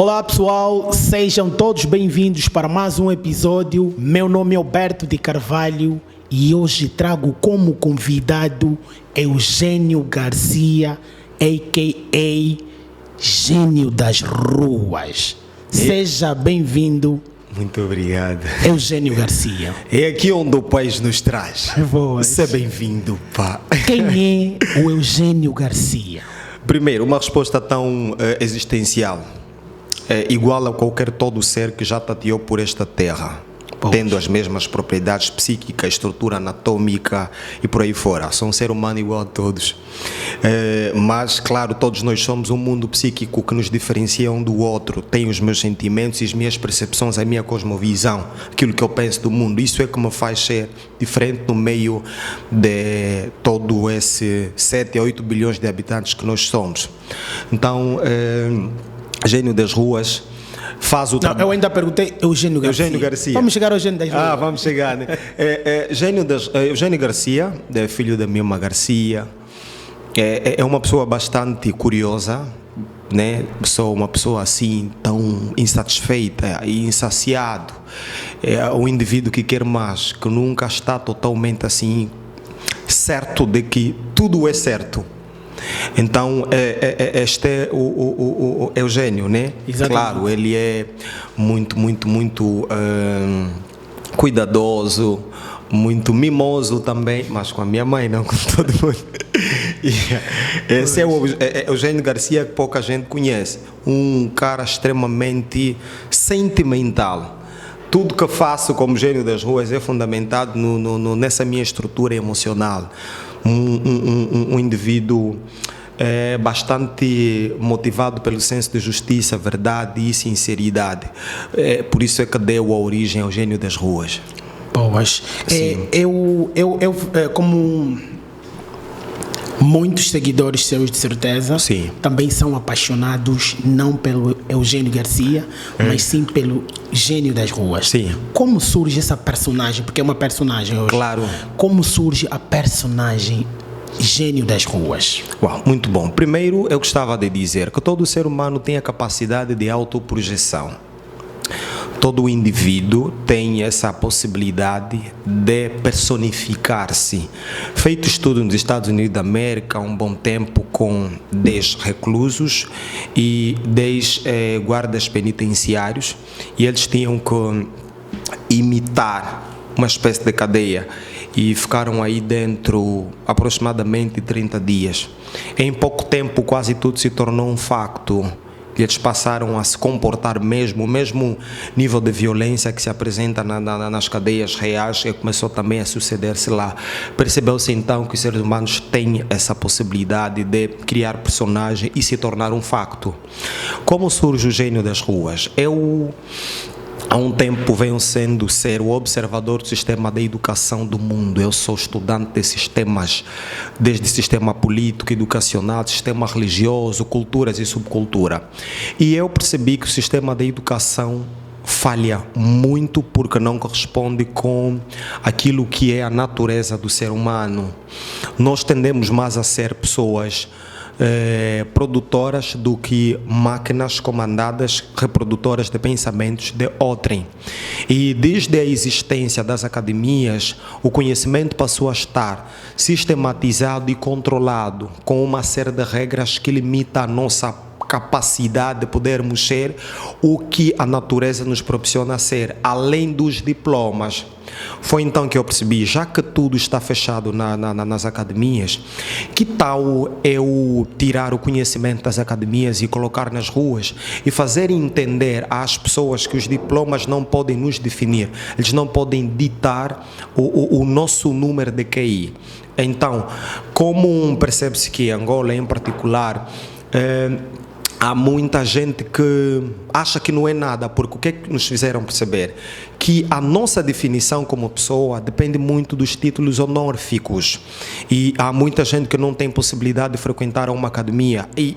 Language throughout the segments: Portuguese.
Olá pessoal, sejam todos bem-vindos para mais um episódio. Meu nome é Alberto de Carvalho e hoje trago como convidado Eugênio Garcia, a.k.a. Gênio das Ruas. Seja bem-vindo. Muito obrigado. Eugênio Garcia. É aqui onde o país nos traz. Boa. Seja bem-vindo, pá. Quem é o Eugênio Garcia? Primeiro, uma resposta tão existencial. Igual a qualquer todo ser que já tateou por esta terra, tendo as mesmas propriedades psíquicas, estrutura anatômica e por aí fora. Sou um ser humano igual a todos. Mas, claro, todos nós somos um mundo psíquico que nos diferencia um do outro. Tenho os meus sentimentos e as minhas percepções, a minha cosmovisão, aquilo que eu penso do mundo. Isso é que me faz ser diferente no meio de todo esse 7 a 8 bilhões de habitantes que nós somos. Então, Gênio das Ruas faz o trabalho. Eu ainda perguntei Eugênio Garcia. Eugênio Garcia. Vamos chegar ao Eugênio das Ruas. Vamos chegar, né? Eugênio Garcia, filho da Milma Garcia, é uma pessoa bastante curiosa, né? Sou uma pessoa assim tão insatisfeita e insaciado. É um indivíduo que quer mais, que nunca está totalmente assim certo de que tudo é certo. Então, este é o Eugênio, né? Exatamente. Claro, ele é muito cuidadoso, muito mimoso também, mas com a minha mãe, não com todo mundo. Esse é o Eugênio Garcia que pouca gente conhece. Um cara extremamente sentimental. Tudo que faço como Gênio das Ruas é fundamentado nessa minha estrutura emocional. Um indivíduo bastante motivado pelo senso de justiça, verdade e sinceridade. Por isso é que deu a origem ao Gênio das Ruas. Boas. Eu como muitos seguidores seus, de certeza, sim, também são apaixonados não pelo Eugênio Garcia, mas sim pelo Gênio das Ruas. Sim. Como surge essa personagem? Porque é uma personagem hoje. Claro. Como surge a personagem Gênio das Ruas? Uau, muito bom. Primeiro, eu gostava de dizer que todo ser humano tem a capacidade de autoprojeção. Todo indivíduo tem essa possibilidade de personificar-se. Feito estudo nos Estados Unidos da América há um bom tempo com 10 reclusos e 10 guardas penitenciários, e eles tinham que imitar uma espécie de cadeia e ficaram aí dentro aproximadamente 30 dias. Em pouco tempo quase tudo se tornou um facto. Eles passaram a se comportar o mesmo nível de violência que se apresenta nas cadeias reais, e começou também a suceder-se lá. Percebeu-se então que os seres humanos têm essa possibilidade de criar personagem e se tornar um facto. Como surge o Gênio das Ruas? Há um tempo venho sendo o observador do sistema da educação do mundo. Eu sou estudante de sistemas, desde sistema político, educacional, sistema religioso, culturas e subcultura. E eu percebi que o sistema da educação falha muito porque não corresponde com aquilo que é a natureza do ser humano. Nós tendemos mais a ser pessoas produtoras do que máquinas comandadas, reprodutoras de pensamentos de outrem. E desde a existência das academias, o conhecimento passou a estar sistematizado e controlado com uma série de regras que limita a nossa capacidade de podermos ser o que a natureza nos proporciona ser, além dos diplomas. Foi então que eu percebi, já que tudo está fechado nas academias, que tal eu tirar o conhecimento das academias e colocar nas ruas e fazer entender às pessoas que os diplomas não podem nos definir, eles não podem ditar o nosso número de QI. Então, como percebe-se que Angola em particular há muita gente que acha que não é nada, porque o que é que nos fizeram perceber? Que a nossa definição como pessoa depende muito dos títulos honorificos. E há muita gente que não tem possibilidade de frequentar uma academia. E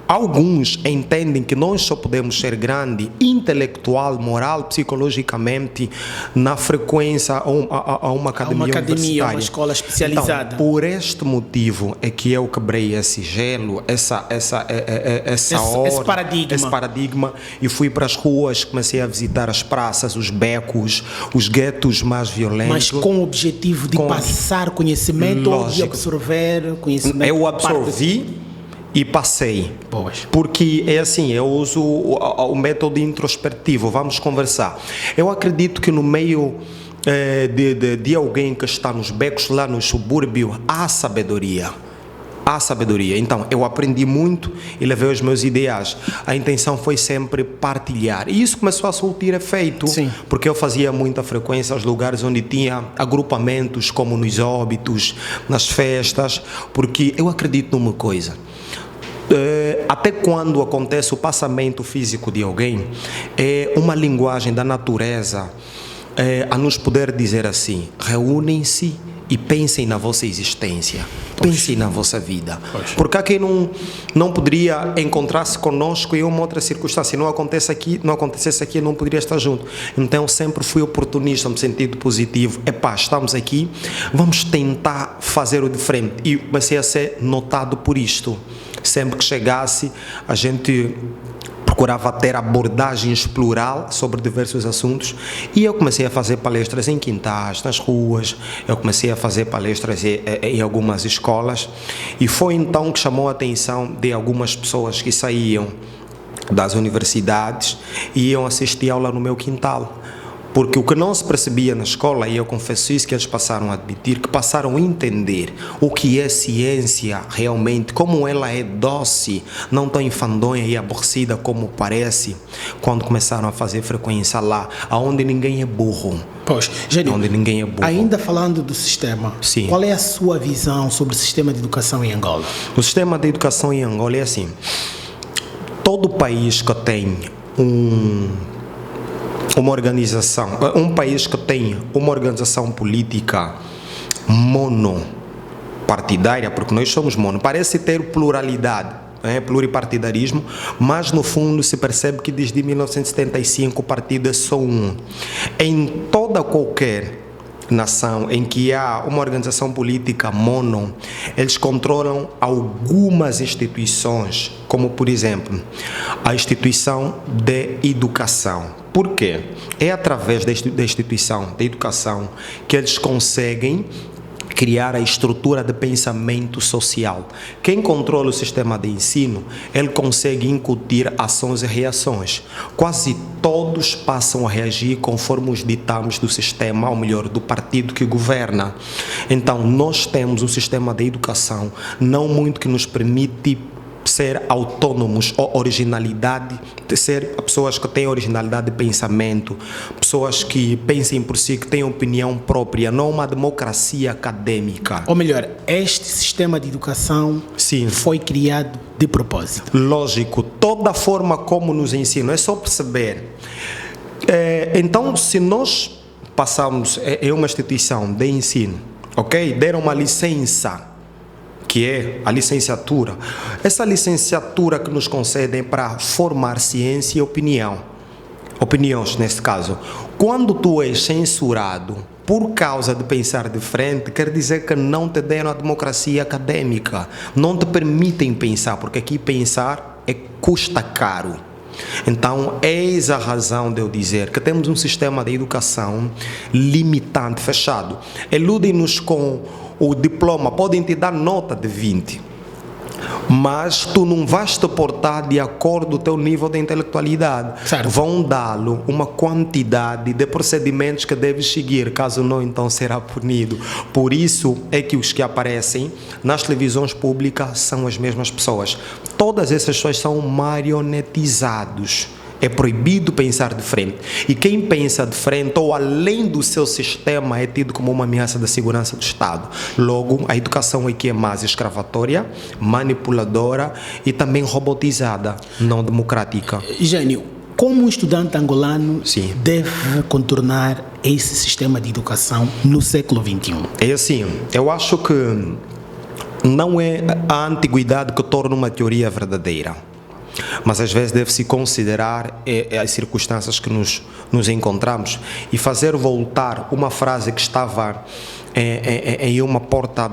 Alguns entendem que nós só podemos ser grande intelectual, moral, psicologicamente na frequência a uma academia universitária. Uma escola especializada. Então, por este motivo é que eu quebrei esse gelo, esse paradigma, e fui para as ruas, comecei a visitar as praças, os becos, os guetos mais violentos. Mas com o objetivo de passar conhecimento, lógico, ou de absorver conhecimento? Eu absorvi e passei. Pois. Porque é assim, eu uso o método introspectivo. Vamos conversar. Eu acredito que no meio de alguém que está nos becos, lá no subúrbio, há sabedoria. Há sabedoria. Então, eu aprendi muito e levei os meus ideais. A intenção foi sempre partilhar. E isso começou a surtir efeito. Sim. Porque eu fazia muita frequência aos lugares onde tinha agrupamentos, como nos óbitos, nas festas, porque eu acredito numa coisa. Até quando acontece o passamento físico de alguém, é uma linguagem da natureza a nos poder dizer assim: reúnem-se e pensem na vossa existência, pensem na vossa vida. Porque há quem não poderia encontrar-se conosco em uma outra circunstância. Se não acontecesse aqui, eu não poderia estar junto. Então eu sempre fui oportunista no sentido positivo. Estamos aqui, vamos tentar fazer o diferente. E comecei a ser notado por isto. Sempre que chegasse, a gente procurava ter abordagens plural sobre diversos assuntos, e eu comecei a fazer palestras em quintais, nas ruas, eu comecei a fazer palestras em algumas escolas, e foi então que chamou a atenção de algumas pessoas que saíam das universidades e iam assistir aula no meu quintal. Porque o que não se percebia na escola, e eu confesso isso, que eles passaram a admitir, que passaram a entender o que é ciência realmente, como ela é doce, não tão enfadonha e aborrecida como parece, quando começaram a fazer frequência lá, onde ninguém é burro. Pois, Gênio, onde ninguém é burro. Ainda falando do sistema, sim, qual é a sua visão sobre o sistema de educação em Angola? O sistema de educação em Angola é assim: todo país que tem uma organização, um país que tem uma organização política monopartidária, porque nós somos mono, parece ter pluralidade, pluripartidarismo, mas no fundo se percebe que desde 1975 o partido é só um. Em toda qualquer nação em que há uma organização política mono, eles controlam algumas instituições, como por exemplo a instituição de educação. Por quê? É através da instituição de educação que eles conseguem criar a estrutura de pensamento social. Quem controla o sistema de ensino, ele consegue incutir ações e reações. Quase todos passam a reagir conforme os ditames do sistema, ou melhor, do partido que governa. Então, nós temos um sistema de educação não muito que nos permite ser autônomos ou originalidade, de ser pessoas que têm originalidade de pensamento, pessoas que pensem por si, que têm opinião própria, não uma democracia acadêmica. Ou melhor, este sistema de educação, sim, foi criado de propósito. Lógico, toda a forma como nos ensinam, é só perceber. Então, se nós passamos em uma instituição de ensino, ok, deram uma licença, que é a licenciatura. Essa licenciatura que nos concedem para formar ciência e opiniões neste caso. Quando tu és censurado por causa de pensar diferente, quer dizer que não te deram a democracia acadêmica, não te permitem pensar, porque aqui pensar custa caro. Então, eis a razão de eu dizer que temos um sistema de educação limitante, fechado. Eludem-nos com o diploma, podem te dar nota de 20, mas tu não vais te portar de acordo com o teu nível de intelectualidade. Certo. Vão dá-lo uma quantidade de procedimentos que deves seguir, caso não, então será punido. Por isso é que os que aparecem nas televisões públicas são as mesmas pessoas. Todas essas pessoas são marionetizados. É proibido pensar diferente. E quem pensa diferente ou além do seu sistema é tido como uma ameaça da segurança do Estado. Logo, a educação aqui é mais escravatória, manipuladora e também robotizada, não democrática. Gênio, como um estudante angolano, sim, deve contornar esse sistema de educação no século XXI? É assim, eu acho que não é a antiguidade que torna uma teoria verdadeira. mas às vezes deve-se considerar as circunstâncias que nos encontramos e fazer voltar uma frase que estava em uma porta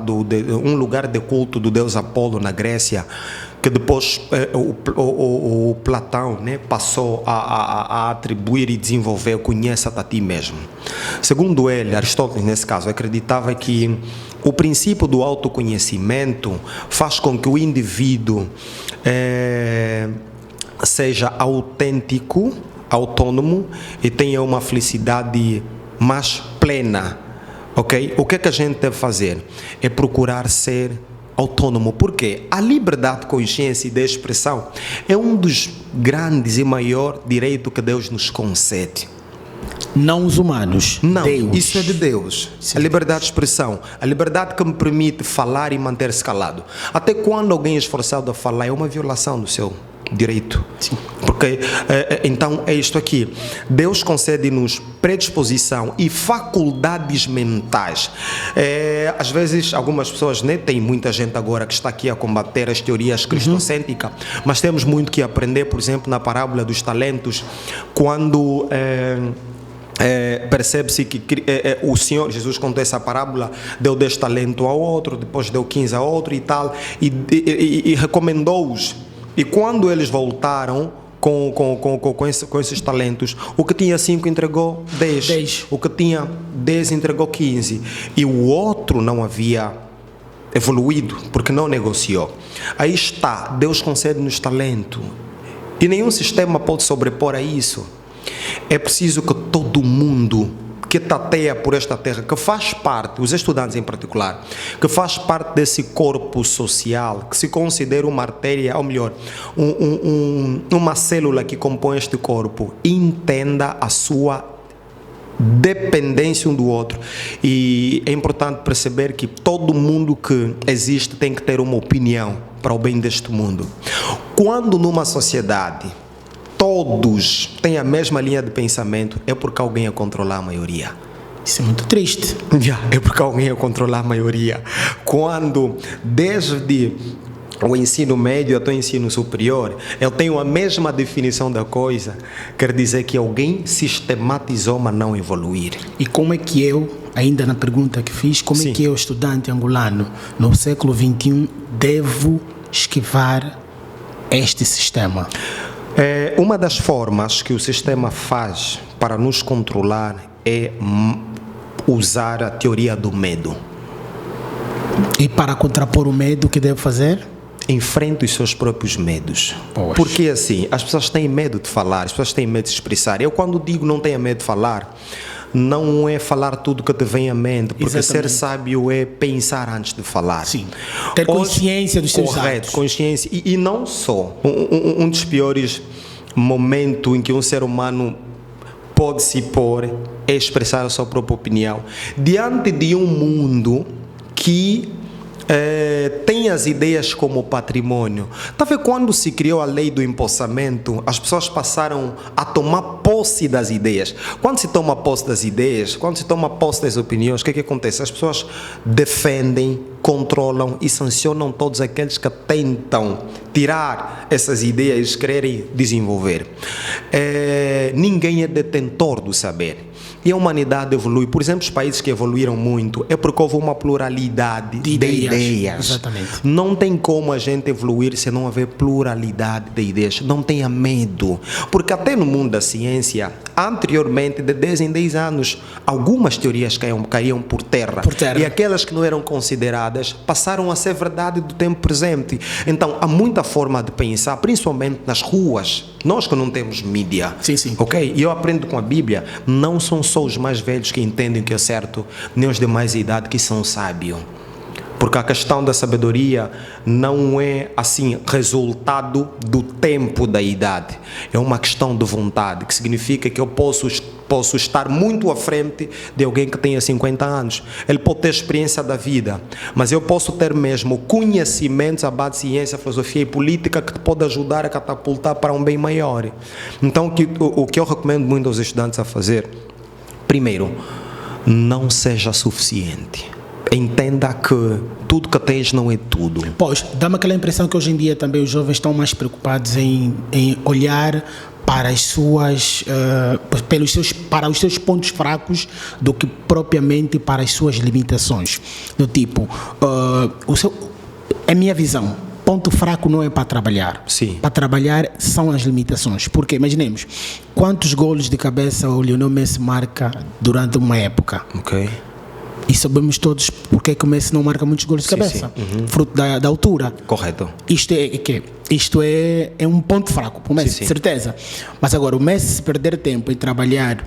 um lugar de culto do deus Apolo na Grécia, que depois o Platão, né, passou a atribuir e desenvolver: conheça-te a ti mesmo. Segundo ele, Aristóteles nesse caso, acreditava que o princípio do autoconhecimento faz com que o indivíduo seja autêntico, autônomo e tenha uma felicidade mais plena. Ok? O que é que a gente deve fazer? É procurar ser autônomo, porque a liberdade de consciência e de expressão é um dos grandes e maior direitos que Deus nos concede. Não os humanos. Não, Deus. isso é de Deus. Sim. A liberdade de expressão, a liberdade que me permite falar e manter-se calado. Até quando alguém é esforçado a falar, é uma violação do seu direito. Sim. Porque então é isto aqui: Deus concede-nos predisposição e faculdades mentais. Às vezes algumas pessoas, né, tem muita gente agora que está aqui a combater as teorias cristocêntricas, mas temos muito que aprender. Por exemplo, na parábola dos talentos, quando percebe-se que o Senhor Jesus contou essa parábola, deu 10 talentos a outro, depois deu 15 a outro e tal, e recomendou-os. E quando eles voltaram com esses talentos, o que tinha 5 entregou 10, o que tinha 10 entregou 15, e o outro não havia evoluído porque não negociou. Aí está, Deus concede-nos talento e nenhum sistema pode sobrepor a isso. É preciso que todo mundo que tateia por esta terra, que faz parte, os estudantes em particular, que faz parte desse corpo social, que se considera uma artéria, ou melhor, uma célula que compõe este corpo, entenda a sua dependência um do outro. E é importante perceber que todo mundo que existe tem que ter uma opinião para o bem deste mundo. Quando numa sociedade todos têm a mesma linha de pensamento, é porque alguém a controlar a maioria. Isso é muito triste. É porque alguém a controlar a maioria. Quando desde o ensino médio até o ensino superior, eu tenho a mesma definição da coisa, quer dizer que alguém sistematizou, mas não evoluir. E como é que eu, ainda na pergunta que fiz, como Sim. é que eu, estudante angolano, no século XXI, devo esquivar este sistema? Uma das formas que o sistema faz para nos controlar é usar a teoria do medo. E para contrapor o medo, o que devo fazer? Enfrente os seus próprios medos. Poxa. Porque assim, as pessoas têm medo de falar, as pessoas têm medo de se expressar. Eu quando digo não tenha medo de falar, não é falar tudo que te vem à mente, porque Exatamente. ser sábio é pensar antes de falar. Sim. Ter consciência dos seus atos. Correto, consciência. E não só. Um dos piores momentos em que um ser humano pode se pôr é expressar a sua própria opinião. Diante de um mundo que tem as ideias como patrimônio. Está vendo quando se criou a lei do empossamento, as pessoas passaram a tomar posse das ideias. Quando se toma posse das ideias, quando se toma posse das opiniões, o que é que acontece? As pessoas defendem, controlam e sancionam todos aqueles que tentam tirar essas ideias e quererem desenvolver. Ninguém é detentor do saber. E a humanidade evolui. Por exemplo, os países que evoluíram muito é porque houve uma pluralidade de ideias. Exatamente. Não tem como a gente evoluir se não houver pluralidade de ideias. Não tenha medo. Porque até no mundo da ciência, anteriormente, de 10 em 10 anos, algumas teorias caíam por terra. E aquelas que não eram consideradas passaram a ser verdade do tempo presente. Então, há muita forma de pensar, principalmente nas ruas. Nós que não temos mídia. Sim, sim. Ok? E eu aprendo com a Bíblia, não são só os mais velhos que entendem o que é certo, nem os de mais idade que são sábios. Porque a questão da sabedoria não é assim resultado do tempo da idade. É uma questão de vontade, que significa que eu posso estar muito à frente de alguém que tenha 50 anos. Ele pode ter experiência da vida, mas eu posso ter mesmo conhecimentos à base de ciência, filosofia e política que te pode ajudar a catapultar para um bem maior. Então, o que eu recomendo muito aos estudantes a fazer, primeiro, não seja suficiente. entenda que tudo que tens não é tudo. Pois, dá-me aquela impressão que hoje em dia também os jovens estão mais preocupados em olhar para as suas, para os seus pontos fracos do que propriamente para as suas limitações. Do tipo, é minha visão. Ponto fraco não é para trabalhar. Sim. Para trabalhar são as limitações. Porque, imaginemos, quantos golos de cabeça o Lionel Messi marca durante uma época? Ok. E sabemos todos porque é que o Messi não marca muitos golos de cabeça. Sim. Uhum. Fruto da altura. Correto. Isto é um ponto fraco para o Messi, Sim. certeza. Mas agora, o Messi, se perder tempo em trabalhar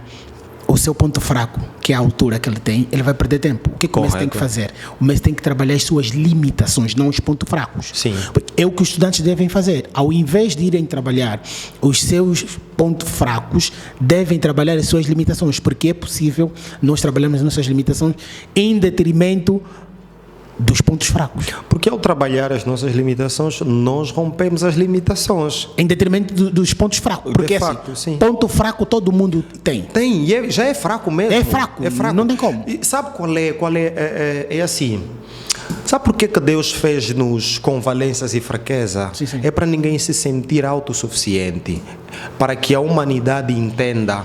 o seu ponto fraco, que é a altura que ele tem, ele vai perder tempo. O que o Messi tem que fazer? O Messi tem que trabalhar as suas limitações, não os pontos fracos. Sim. É o que os estudantes devem fazer. Ao invés de irem trabalhar os seus pontos fracos, devem trabalhar as suas limitações, porque é possível nós trabalharmos as nossas limitações em detrimento dos pontos fracos. Porque ao trabalhar as nossas limitações, nós rompemos as limitações. Em detrimento dos pontos fracos. Porque facto, sim. Ponto fraco todo mundo tem. Tem, e já é fraco mesmo. É fraco, não tem como. E sabe qual é? É assim. Sabe por que Deus fez-nos com valências e fraqueza? Sim. É para ninguém se sentir autossuficiente. Para que a humanidade entenda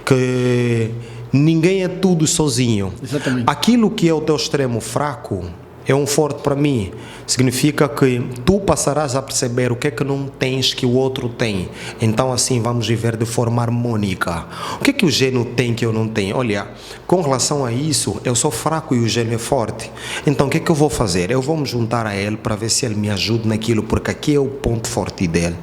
que ninguém é tudo sozinho. Exatamente. Aquilo que é o teu extremo fraco é um forte para mim. Significa que tu passarás a perceber o que é que não tens que o outro tem. Então assim vamos viver de forma harmônica. O que é que o gênio tem que eu não tenho? Olha, com relação a isso, eu sou fraco e o gênio é forte. Então o que é que eu vou fazer? Eu vou me juntar a ele para ver se ele me ajuda naquilo, porque aqui é o ponto forte dele.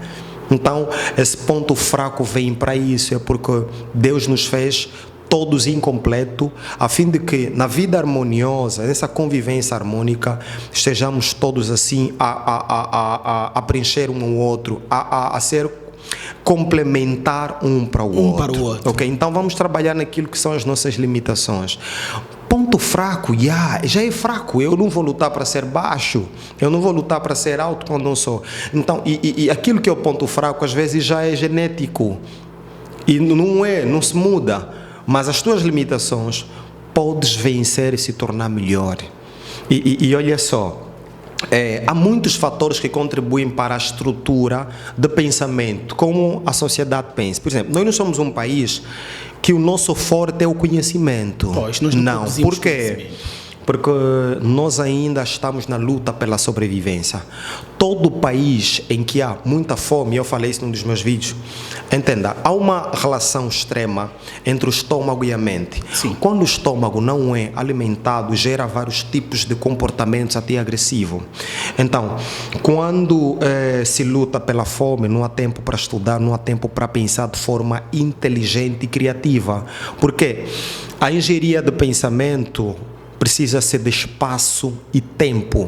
Então esse ponto fraco vem para isso, é porque Deus nos fez todos incompleto, a fim de que na vida harmoniosa, nessa convivência harmônica, estejamos todos assim a preencher um ao outro, a ser complementar um para o outro. Para o outro. Ok? Então vamos trabalhar naquilo que são as nossas limitações. Ponto fraco, já é fraco. Eu não vou lutar para ser baixo, eu não vou lutar para ser alto quando não sou. Então, e aquilo que é o ponto fraco às vezes já é genético e não se muda. Mas as tuas limitações podes vencer e se tornar melhor. E olha só, há muitos fatores que contribuem para a estrutura de pensamento, como a sociedade pensa. Por exemplo, nós não somos um país que o nosso forte é o conhecimento. Pois, nós não. Por quê? Porque nós ainda estamos na luta pela sobrevivência. Todo país em que há muita fome, eu falei isso num dos meus vídeos, entenda, há uma relação extrema entre o estômago e a mente. Sim. Quando o estômago não é alimentado, gera vários tipos de comportamentos até agressivos. Então, quando se luta pela fome, não há tempo para estudar, não há tempo para pensar de forma inteligente e criativa. Por quê? A engenharia de pensamento precisa ser de espaço e tempo.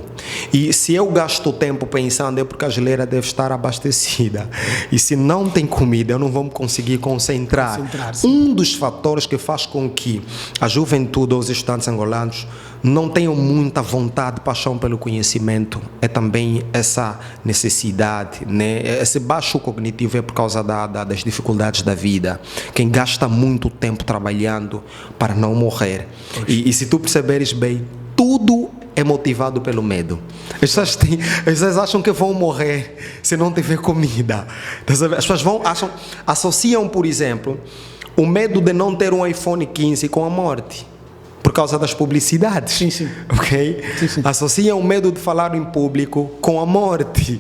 E se eu gasto tempo pensando, é porque a geleira deve estar abastecida. E se não tem comida, eu não vou me conseguir concentrar. Um dos fatores que faz com que a juventude ou os estudantes angolanos não tenham muita vontade, paixão pelo conhecimento, é também essa necessidade, né? Esse baixo cognitivo é por causa das dificuldades da vida. Quem gasta muito tempo trabalhando para não morrer. E se tu perceberes bem, tudo é motivado pelo medo. As pessoas acham que vão morrer se não tiver comida. As pessoas associam, por exemplo, o medo de não ter um iPhone 15 com a morte. Por causa das publicidades. Sim. Ok? Sim. Associam o medo de falar em público com a morte.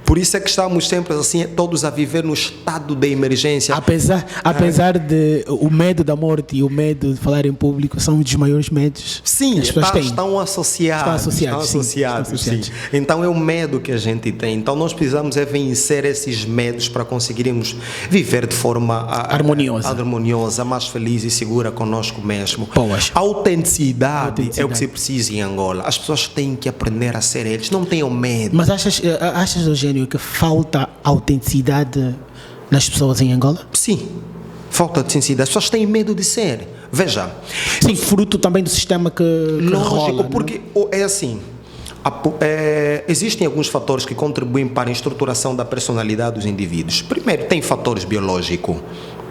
Por isso é que estamos sempre assim, todos a viver no estado de emergência. Apesar de o medo da morte e o medo de falar em público são um dos maiores medos. Sim, as pessoas têm. Estão associados. Sim. Então é o medo que a gente tem. Então nós precisamos vencer esses medos para conseguirmos viver de forma harmoniosa, mais feliz e segura conosco mesmo. Boas. Autenticidade é o que se precisa em Angola. As pessoas têm que aprender a ser eles, não tenham medo. Mas achas, Eugênio, que falta autenticidade nas pessoas em Angola? Sim, falta de sinceridade. As pessoas têm medo de ser. Veja. Sim, fruto também do sistema que lógico, rola, porque é assim. Existem alguns fatores que contribuem para a estruturação da personalidade dos indivíduos. Primeiro, tem fatores biológicos.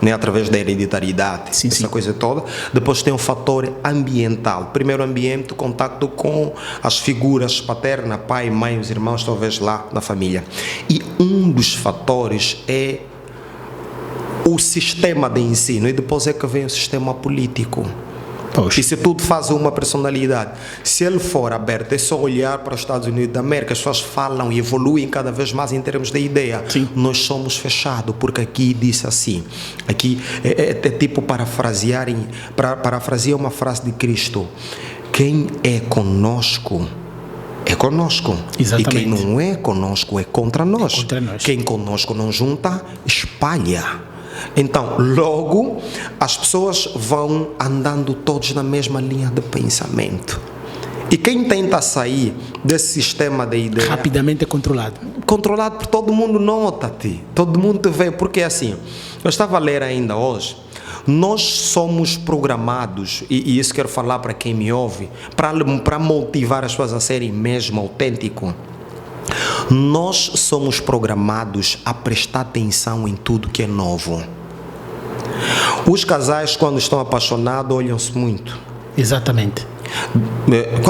né, através da hereditariedade, essa coisa toda. Depois tem o fator ambiental. Primeiro ambiente, contacto com as figuras paterna, pai, mãe, os irmãos, talvez lá na família. E um dos fatores é o sistema de ensino, e depois é que vem o sistema político. Poxa. E se tudo faz uma personalidade, se ele for aberto, é só olhar para os Estados Unidos da América, as pessoas falam e evoluem cada vez mais em termos de ideia. Sim. Nós somos fechados, porque aqui disse assim, aqui é tipo parafrasear uma frase de Cristo: quem é conosco é conosco. Exatamente. E quem não é conosco é contra nós. É contra nós. Quem conosco não junta, espalha. Então, logo, as pessoas vão andando todos na mesma linha de pensamento. E quem tenta sair desse sistema de ideia... Rapidamente é controlado. Controlado por todo mundo, nota-te. Todo mundo te vê. Porque assim, eu estava a ler ainda hoje, nós somos programados, e isso quero falar para quem me ouve, para motivar as pessoas a serem mesmo autênticos. Nós somos programados a prestar atenção em tudo que é novo. Os casais, quando estão apaixonados, olham-se muito. Exatamente.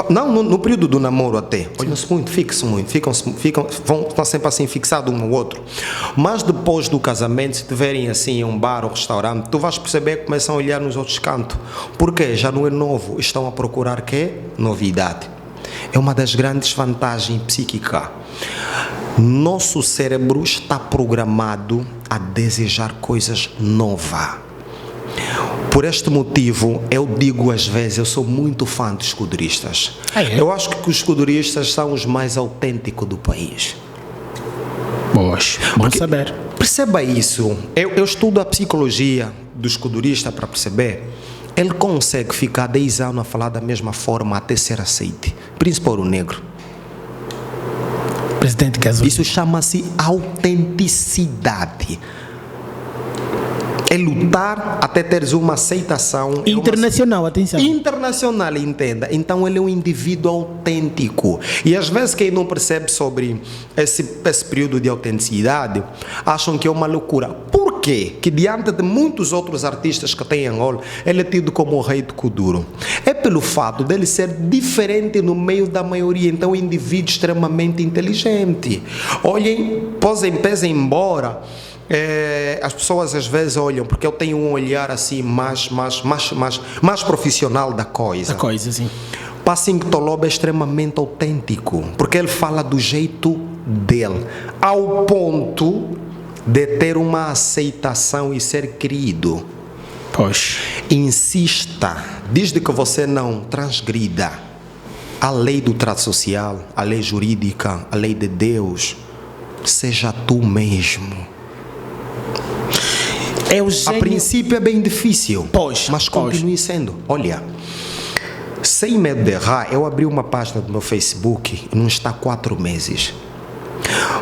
Não, no período do namoro até. Olham-se muito, fixam muito, estão sempre assim fixados um no outro. Mas depois do casamento, se estiverem assim em um bar ou restaurante, tu vais perceber que começam a olhar nos outros cantos. Porque já não é novo, estão a procurar quê? Novidade. É uma das grandes vantagens psíquicas. Nosso cérebro está programado a desejar coisas novas. Por este motivo, eu digo às vezes, eu sou muito fã dos escuderistas. Eu acho que os escuderistas são os mais autênticos do país. Poxa, bom saber. Perceba isso. Eu estudo a psicologia do escudurista para perceber. Ele consegue ficar 10 anos a falar da mesma forma até ser aceite, principalmente o negro. Presidente Caso. Isso chama-se autenticidade. É lutar até teres uma aceitação internacional, atenção. Internacional, entenda. Então ele é um indivíduo autêntico. E às vezes quem não percebe sobre esse período de autenticidade acham que é uma loucura. Por quê? Que diante de muitos outros artistas que têm em Angola, ele é tido como o rei do Kuduro. É pelo fato dele ser diferente no meio da maioria. Então é um indivíduo extremamente inteligente. Olhem, pesem embora. As pessoas às vezes olham, porque eu tenho um olhar assim mais profissional da coisa. Sim. Passing Toloba é extremamente autêntico, porque ele fala do jeito dele, ao ponto de ter uma aceitação e ser querido. Poxa. Insista, desde que você não transgrida a lei do trato social, a lei jurídica, a lei de Deus, seja tu mesmo. A princípio é bem difícil, mas continue sendo. Olha, sem medo de errar, eu abri uma página do meu Facebook e não está há 4 meses.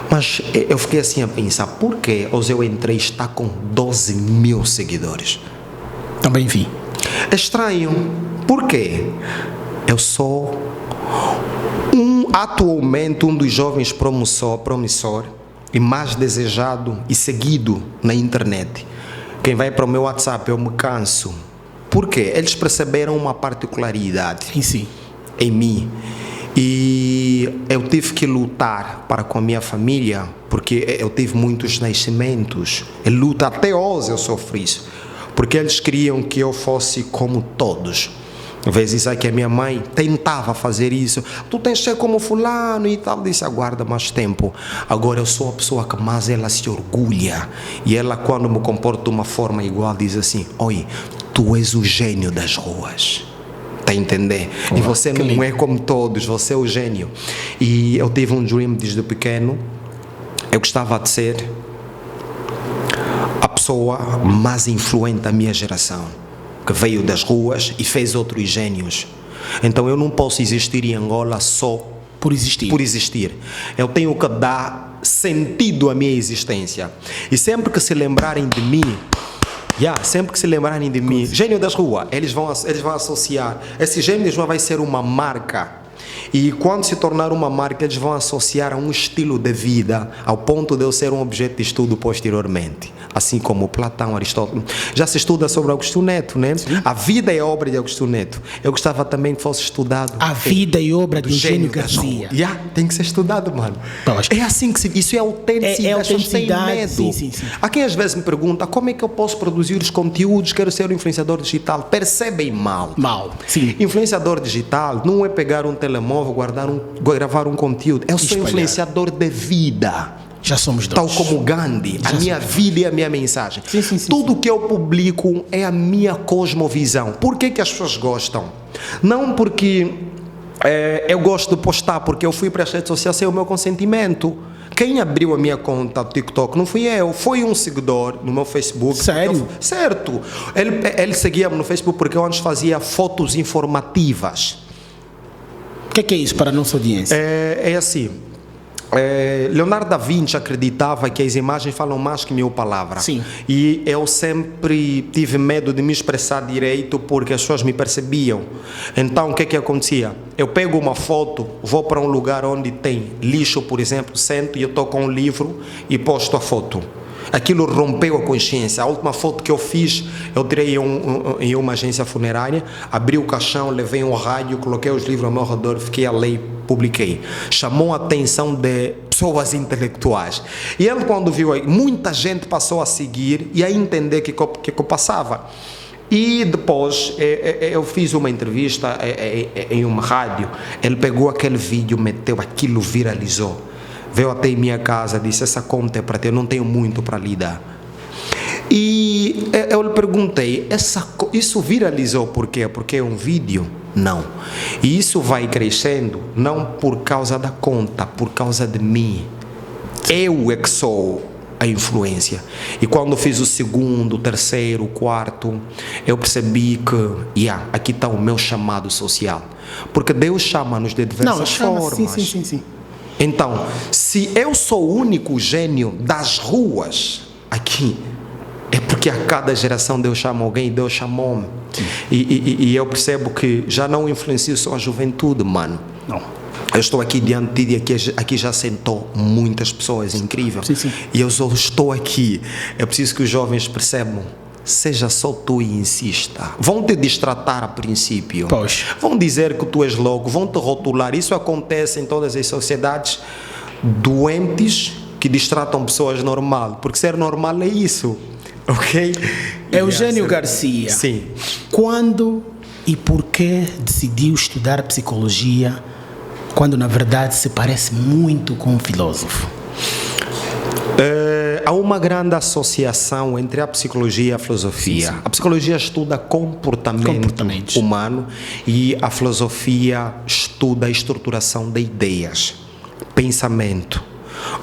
Mas eu fiquei assim a pensar, por que eu entrei e está com 12 mil seguidores? Também vi. É estranho. Por quê? Eu sou atualmente um dos jovens promissor e mais desejado e seguido na internet. Quem vai para o meu WhatsApp, eu me canso. Por quê? Eles perceberam uma particularidade em mim. E eu tive que lutar para com a minha família, porque eu tive muitos nascimentos. Eu luto até hoje, eu sofri isso. Porque eles queriam que eu fosse como todos. Às vezes que a minha mãe tentava fazer isso. Tu tens que ser como fulano e tal. Disse, aguarda mais tempo. Agora eu sou a pessoa que mais ela se orgulha. E ela, quando me comporta de uma forma igual, diz assim, oi, tu és o gênio das ruas. Está a entender? E você não é como todos, você é o gênio. E eu tive um dream desde pequeno. Eu gostava de ser a pessoa mais influente da minha geração, que veio das ruas e fez outros gênios. Então eu não posso existir em Angola só por existir. Eu tenho que dar sentido à minha existência. E sempre que se lembrarem de mim, gênio das ruas, eles vão associar. Esse gênio vai ser uma marca. E quando se tornar uma marca, eles vão associar a um estilo de vida, ao ponto de eu ser um objeto de estudo posteriormente. assim como Platão, Aristóteles. Já se estuda sobre Augusto Neto, né? A vida e a obra de Augusto Neto. Eu gostava também que fosse estudado. A vida e obra do Eugênio Garcia. Tem que ser estudado, mano. É assim que isso é autenticidade. É autenticidade, medo. sim. Há quem às vezes me pergunta como é que eu posso produzir os conteúdos, quero ser um influenciador digital. Percebem mal. Sim. Influenciador digital não é pegar um telemóvel, gravar um conteúdo. Eu sou influenciador de vida. Já somos dois. Tal como Gandhi, a minha vida e a minha mensagem. Sim. Tudo que eu publico é a minha cosmovisão. Por que as pessoas gostam? Não porque eu gosto de postar, porque eu fui para as redes sociais sem o meu consentimento. Quem abriu a minha conta do TikTok não fui eu, foi um seguidor no meu Facebook. Sério? Certo. Ele seguia-me no Facebook porque eu antes fazia fotos informativas. O que é isso para a nossa audiência? É assim. Leonardo da Vinci acreditava que as imagens falam mais que 1000 palavras. Sim. E eu sempre tive medo de me expressar direito porque as pessoas me percebiam. Então o que acontecia? Eu pego uma foto, vou para um lugar onde tem lixo, por exemplo, sento e eu estou com um livro e posto a foto. Aquilo rompeu a consciência. A última foto que eu fiz, eu tirei em uma agência funerária, abri o caixão, levei um rádio, coloquei os livros ao meu redor, fiquei a ler, publiquei. Chamou a atenção de pessoas intelectuais. E ele, quando viu aí, muita gente passou a seguir e a entender o que eu passava. E depois eu fiz uma entrevista em uma rádio, ele pegou aquele vídeo, meteu aquilo, viralizou. Veio até em minha casa, disse, essa conta é para ti, eu não tenho muito para lhe dar. E eu lhe perguntei, isso viralizou por quê? Porque é um vídeo? Não. E isso vai crescendo, não por causa da conta, por causa de mim. Eu é que sou a influência. E quando fiz o segundo, o terceiro, o quarto, eu percebi que, aqui está o meu chamado social. Porque Deus chama-nos de diversas formas. Sim. Então, se eu sou o único gênio das ruas aqui, é porque a cada geração Deus chama alguém, Deus chamou-me. E eu percebo que já não influencio só a juventude, mano. Não. Eu estou aqui diante de ti, aqui já sentou muitas pessoas, incrível. Sim. E eu só estou aqui. É preciso que os jovens percebam. Seja só tu e insista. Vão te distratar a princípio. Vão dizer que tu és louco, vão te rotular. Isso acontece em todas as sociedades doentes que distratam pessoas normal. Porque ser normal é isso. Ok? Eugênio Garcia. Sim. Quando e por que decidiu estudar psicologia quando na verdade se parece muito com um filósofo? Há uma grande associação entre a psicologia e a filosofia. Sim. A psicologia estuda comportamento humano e a filosofia estuda a estruturação de ideias, pensamento.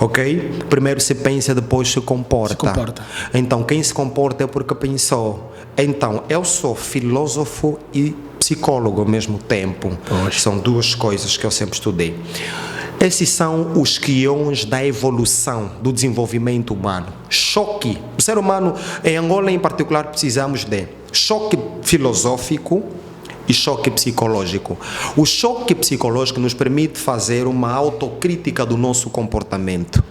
Ok? Primeiro se pensa, depois se comporta. Então, quem se comporta é porque pensou. Então, eu sou filósofo e psicólogo ao mesmo tempo. São duas coisas que eu sempre estudei. Esses são os guiões da evolução, do desenvolvimento humano. Choque. O ser humano, em Angola em particular, precisamos de choque filosófico e choque psicológico. O choque psicológico nos permite fazer uma autocrítica do nosso comportamento.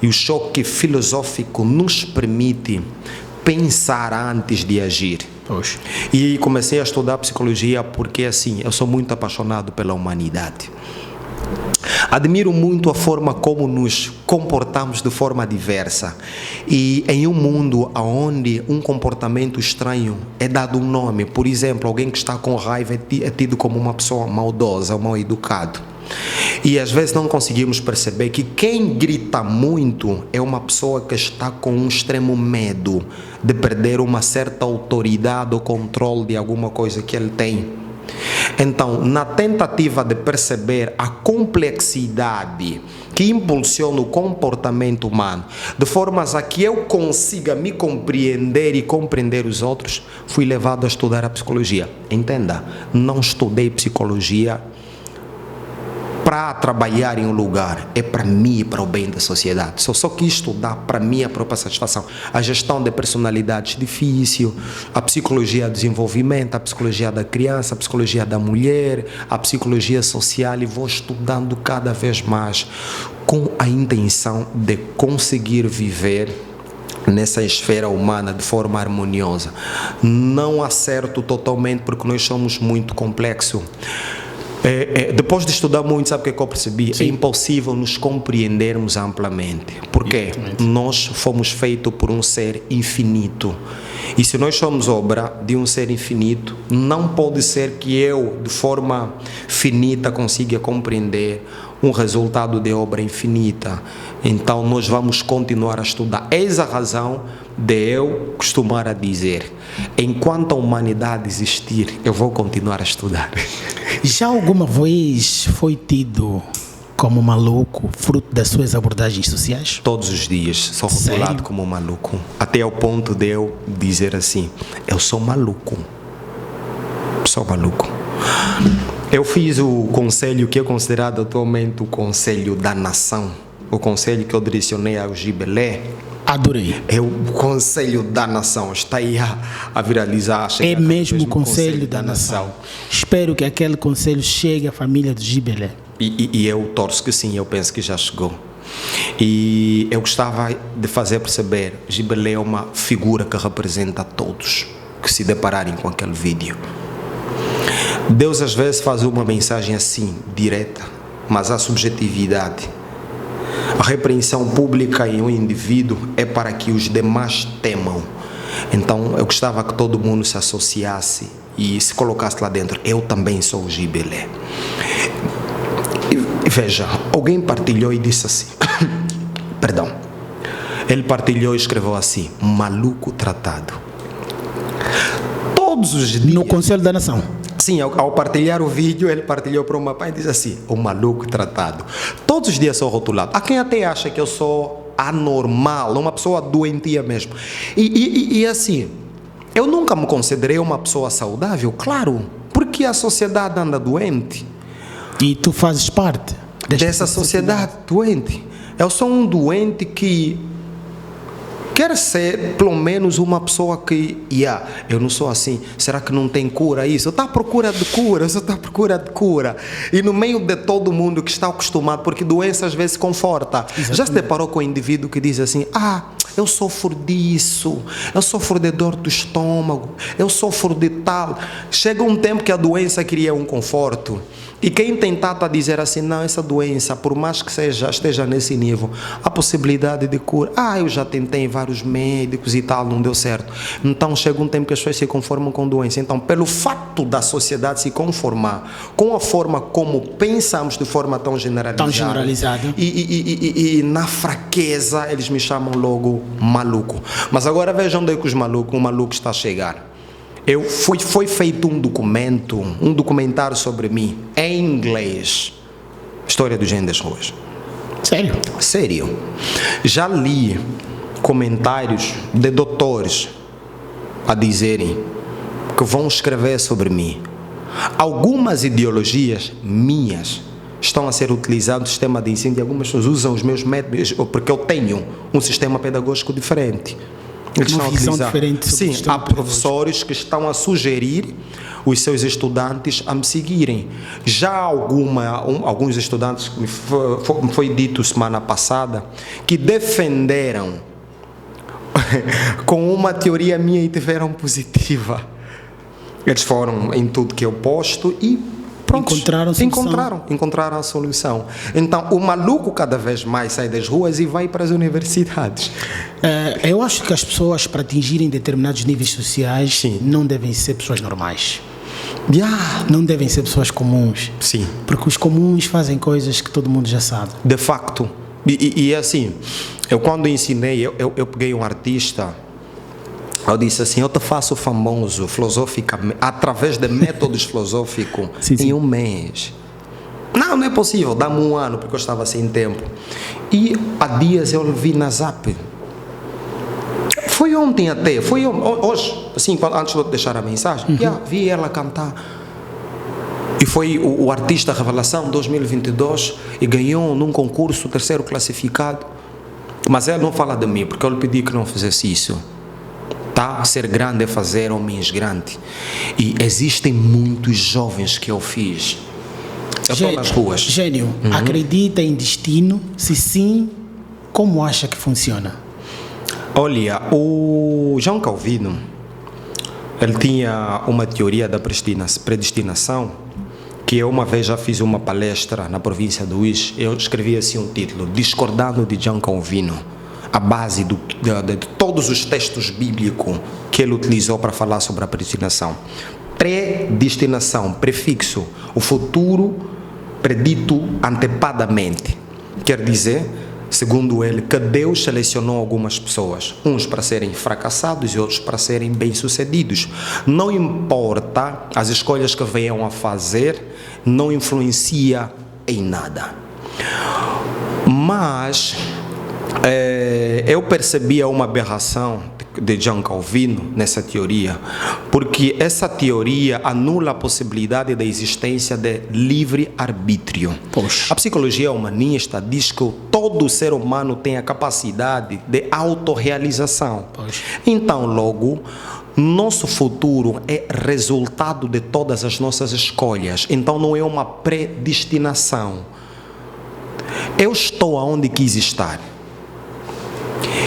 E o choque filosófico nos permite pensar antes de agir. E comecei a estudar psicologia porque, assim, eu sou muito apaixonado pela humanidade. Admiro muito a forma como nos comportamos de forma diversa. E em um mundo onde um comportamento estranho é dado um nome, por exemplo, alguém que está com raiva é tido como uma pessoa maldosa, mal educado. E às vezes não conseguimos perceber que quem grita muito é uma pessoa que está com um extremo medo de perder uma certa autoridade ou controle de alguma coisa que ele tem. Então, na tentativa de perceber a complexidade que impulsiona o comportamento humano, de formas a que eu consiga me compreender e compreender os outros, fui levado a estudar a psicologia. Entenda, não estudei psicologia para trabalhar em um lugar, é para mim e para o bem da sociedade. Só quis estudar para minha própria satisfação. A gestão de personalidades difícil, a psicologia do desenvolvimento, a psicologia da criança, a psicologia da mulher, a psicologia social, e vou estudando cada vez mais com a intenção de conseguir viver nessa esfera humana de forma harmoniosa. Não acerto totalmente porque nós somos muito complexos. Depois de estudar muito, sabe o que eu percebi? Sim. É impossível nos compreendermos amplamente. Porque nós fomos feitos por um ser infinito. E se nós somos obra de um ser infinito, não pode ser que eu, de forma finita, consiga compreender um resultado de obra infinita. Então nós vamos continuar a estudar. Eis a razão de eu costumar a dizer: enquanto a humanidade existir, eu vou continuar a estudar. Já alguma vez foi tido como maluco, fruto das suas abordagens sociais? Todos os dias sou rotulado Sério? como maluco, até ao ponto de eu dizer assim: eu sou maluco. Sou maluco. Eu fiz o conselho que é considerado atualmente o conselho da nação, o conselho que eu direcionei ao Gibelé. Adorei. É o conselho da nação, está aí a viralizar. É mesmo o conselho da nação. Espero que aquele conselho chegue à família do Gibelé. E eu torço que sim, eu penso que já chegou. E eu gostava de fazer perceber: Gibelé é uma figura que representa a todos que se depararem com aquele vídeo. Deus às vezes faz uma mensagem assim, direta, mas há subjetividade. A repreensão pública em um indivíduo é para que os demais temam. Então eu gostava que todo mundo se associasse e se colocasse lá dentro: eu também sou o Gibelé. E veja, alguém partilhou e disse assim, perdão, ele partilhou e escreveu assim: maluco tratado. Todos os dias, No Conselho da Nação. sim, ao partilhar o vídeo, ele partilhou para uma pai e disse assim: o maluco tratado. Todos os dias sou rotulado. Há quem até acha que eu sou anormal, uma pessoa doentia mesmo. E assim, eu nunca me considerei uma pessoa saudável, claro, porque a sociedade anda doente. E tu fazes parte Dessa sociedade doente. Eu sou um doente que quer ser pelo menos uma pessoa que, eu não sou assim, será que não tem cura isso? Eu estou à procura de cura, eu só estou à procura de cura. E no meio de todo mundo que está acostumado, porque doença às vezes conforta. Exatamente. Já se deparou com um indivíduo que diz assim: eu sofro disso, eu sofro de dor do estômago, eu sofro de tal. Chega um tempo que a doença cria um conforto. E quem tem tato a dizer assim: não, essa doença, por mais que esteja nesse nível, a possibilidade de cura, eu já tentei vários médicos e tal, não deu certo. Então chega um tempo que as pessoas se conformam com doença. Então, pelo fato da sociedade se conformar com a forma como pensamos de forma tão generalizada, e na fraqueza, eles me chamam logo maluco. Mas agora vejam onde é que o maluco está a chegar. Foi feito um documentário sobre mim, em inglês. História do Gênio das Ruas. Sério? Sério. Já li comentários de doutores a dizerem que vão escrever sobre mim. Algumas ideologias minhas estão a ser utilizadas no sistema de ensino, e algumas pessoas usam os meus métodos, porque eu tenho um sistema pedagógico diferente. Eles Uma estão a visão utilizar. diferente sobre o Sim, sistema há professores que estão a sugerir os seus estudantes a me seguirem. Já alguns estudantes, me foi dito semana passada, que defenderam com uma teoria minha e tiveram positiva. Eles foram em tudo que eu posto e pronto, encontraram a solução. Então o maluco cada vez mais sai das ruas e vai para as universidades. Eu acho que as pessoas, para atingirem determinados níveis sociais, Sim. não devem ser pessoas normais. Não devem ser pessoas comuns. Sim. Porque os comuns fazem coisas que todo mundo já sabe. De facto. E assim, eu quando ensinei, eu peguei um artista, eu disse assim: eu te faço famoso filosoficamente, através de métodos filosóficos, Sim. em um mês. Não é possível, dá-me um ano, porque eu estava sem tempo. E há dias eu vi na Zap. Foi ontem até, hoje, assim, antes de eu deixar a mensagem, vi ela cantar. E foi o artista revelação 2022 e ganhou num concurso, terceiro classificado. Mas ela não fala de mim, porque eu lhe pedi que não fizesse isso. Ser grande é fazer homens grandes. E existem muitos jovens que eu fiz. Eu estou nas ruas. Gênio, acredita em destino? Se sim, como acha que funciona? Olha, o João Calvino, ele tinha uma teoria da predestinação, que eu uma vez já fiz uma palestra na província do Uís. Eu escrevi assim um título: Discordando de João Calvino, a base de todos os textos bíblicos que ele utilizou para falar sobre a predestinação. Predestinação, prefixo, o futuro predito antepadamente. Quer dizer, segundo ele, que Deus selecionou algumas pessoas, uns para serem fracassados e outros para serem bem-sucedidos. Não importa as escolhas que venham a fazer, não influencia em nada. Mas eu percebia uma aberração de João Calvino nessa teoria, porque essa teoria anula a possibilidade da existência de livre-arbítrio. A psicologia humanista diz que todo ser humano tem a capacidade de autorrealização. Então, logo, nosso futuro é resultado de todas as nossas escolhas. Então, não é uma predestinação. Eu estou aonde quis estar.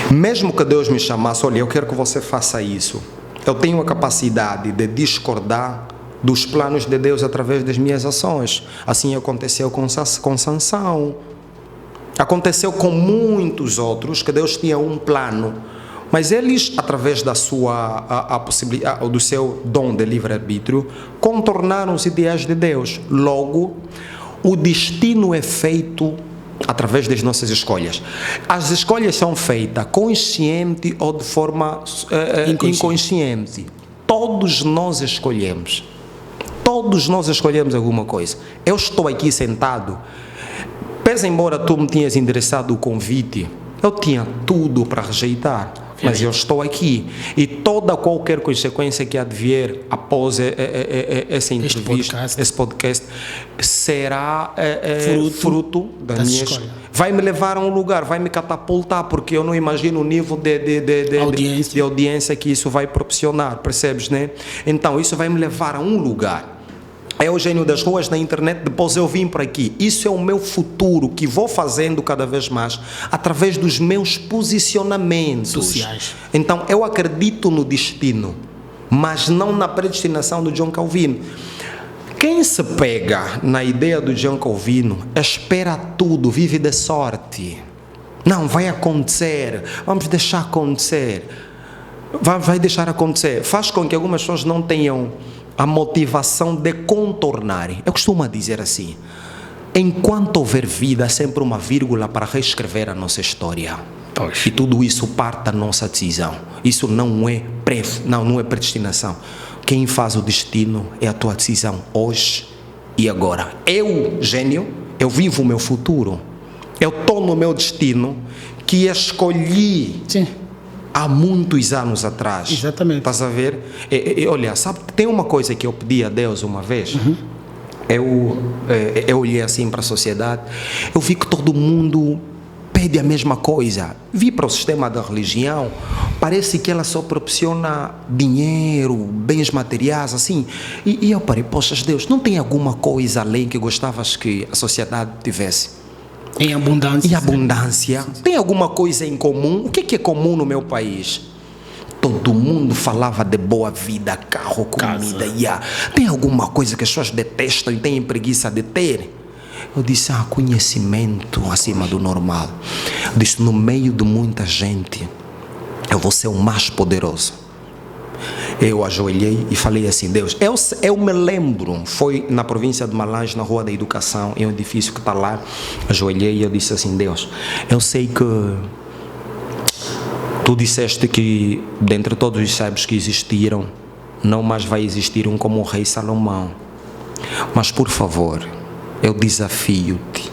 Mesmo que Deus me chamasse, olha, eu quero que você faça isso, eu tenho a capacidade de discordar dos planos de Deus através das minhas ações. Assim aconteceu com Sansão, aconteceu com muitos outros, que Deus tinha um plano, mas eles, através da sua possibilidade, do seu dom de livre-arbítrio, contornaram os ideais de Deus. Logo, o destino é feito através das nossas escolhas. As escolhas são feitas consciente ou de forma inconsciente. Todos nós escolhemos. Todos nós escolhemos alguma coisa. Eu estou aqui sentado, pese embora tu me tinhas endereçado o convite, eu tinha tudo para rejeitar, mas eu estou aqui, e qualquer consequência que há de vir após essa entrevista, esse podcast, será fruto da minha escolha. Vai me levar a um lugar, vai me catapultar, porque eu não imagino o nível de audiência que isso vai proporcionar, percebes, né? Então, isso vai me levar a um lugar. É o gênio das ruas na internet, depois eu vim para aqui. Isso é o meu futuro, que vou fazendo cada vez mais através dos meus posicionamentos sociais. Então eu acredito no destino, mas não na predestinação do João Calvino. Quem se pega na ideia do João Calvino espera tudo, vive de sorte. Não, vai acontecer, vamos deixar acontecer. Vai deixar acontecer. Faz com que algumas pessoas não tenham a motivação de contornarem. Eu costumo dizer assim: enquanto houver vida, há sempre uma vírgula para reescrever a nossa história. E tudo isso parte da nossa decisão. Isso não é predestinação. Quem faz o destino é a tua decisão hoje e agora. Eu, gênio, eu vivo o meu futuro. Eu estou no meu destino, que escolhi. Sim. Há muitos anos atrás. Exatamente. Estás a ver? Olha, sabe, tem uma coisa que eu pedi a Deus uma vez. Eu olhei assim para a sociedade, eu vi que todo mundo pede a mesma coisa. Vi para o sistema da religião, parece que ela só proporciona dinheiro, bens materiais, assim. E eu parei, poxa Deus, não tem alguma coisa além que gostavas que a sociedade tivesse? Em abundância. Em abundância. Tem alguma coisa em comum? O que é comum no meu país? Todo mundo falava de boa vida, carro, comida. Tem alguma coisa que as pessoas detestam e têm preguiça de ter? Eu disse, conhecimento acima do normal. Eu disse, no meio de muita gente, eu vou ser o mais poderoso. Eu ajoelhei e falei assim, Deus, eu me lembro, foi na província de Malange, na Rua da Educação, em um edifício que está lá, ajoelhei e eu disse assim, Deus, eu sei que tu disseste que dentre todos os sábios que existiram, não mais vai existir um como o rei Salomão, mas por favor, eu desafio-te,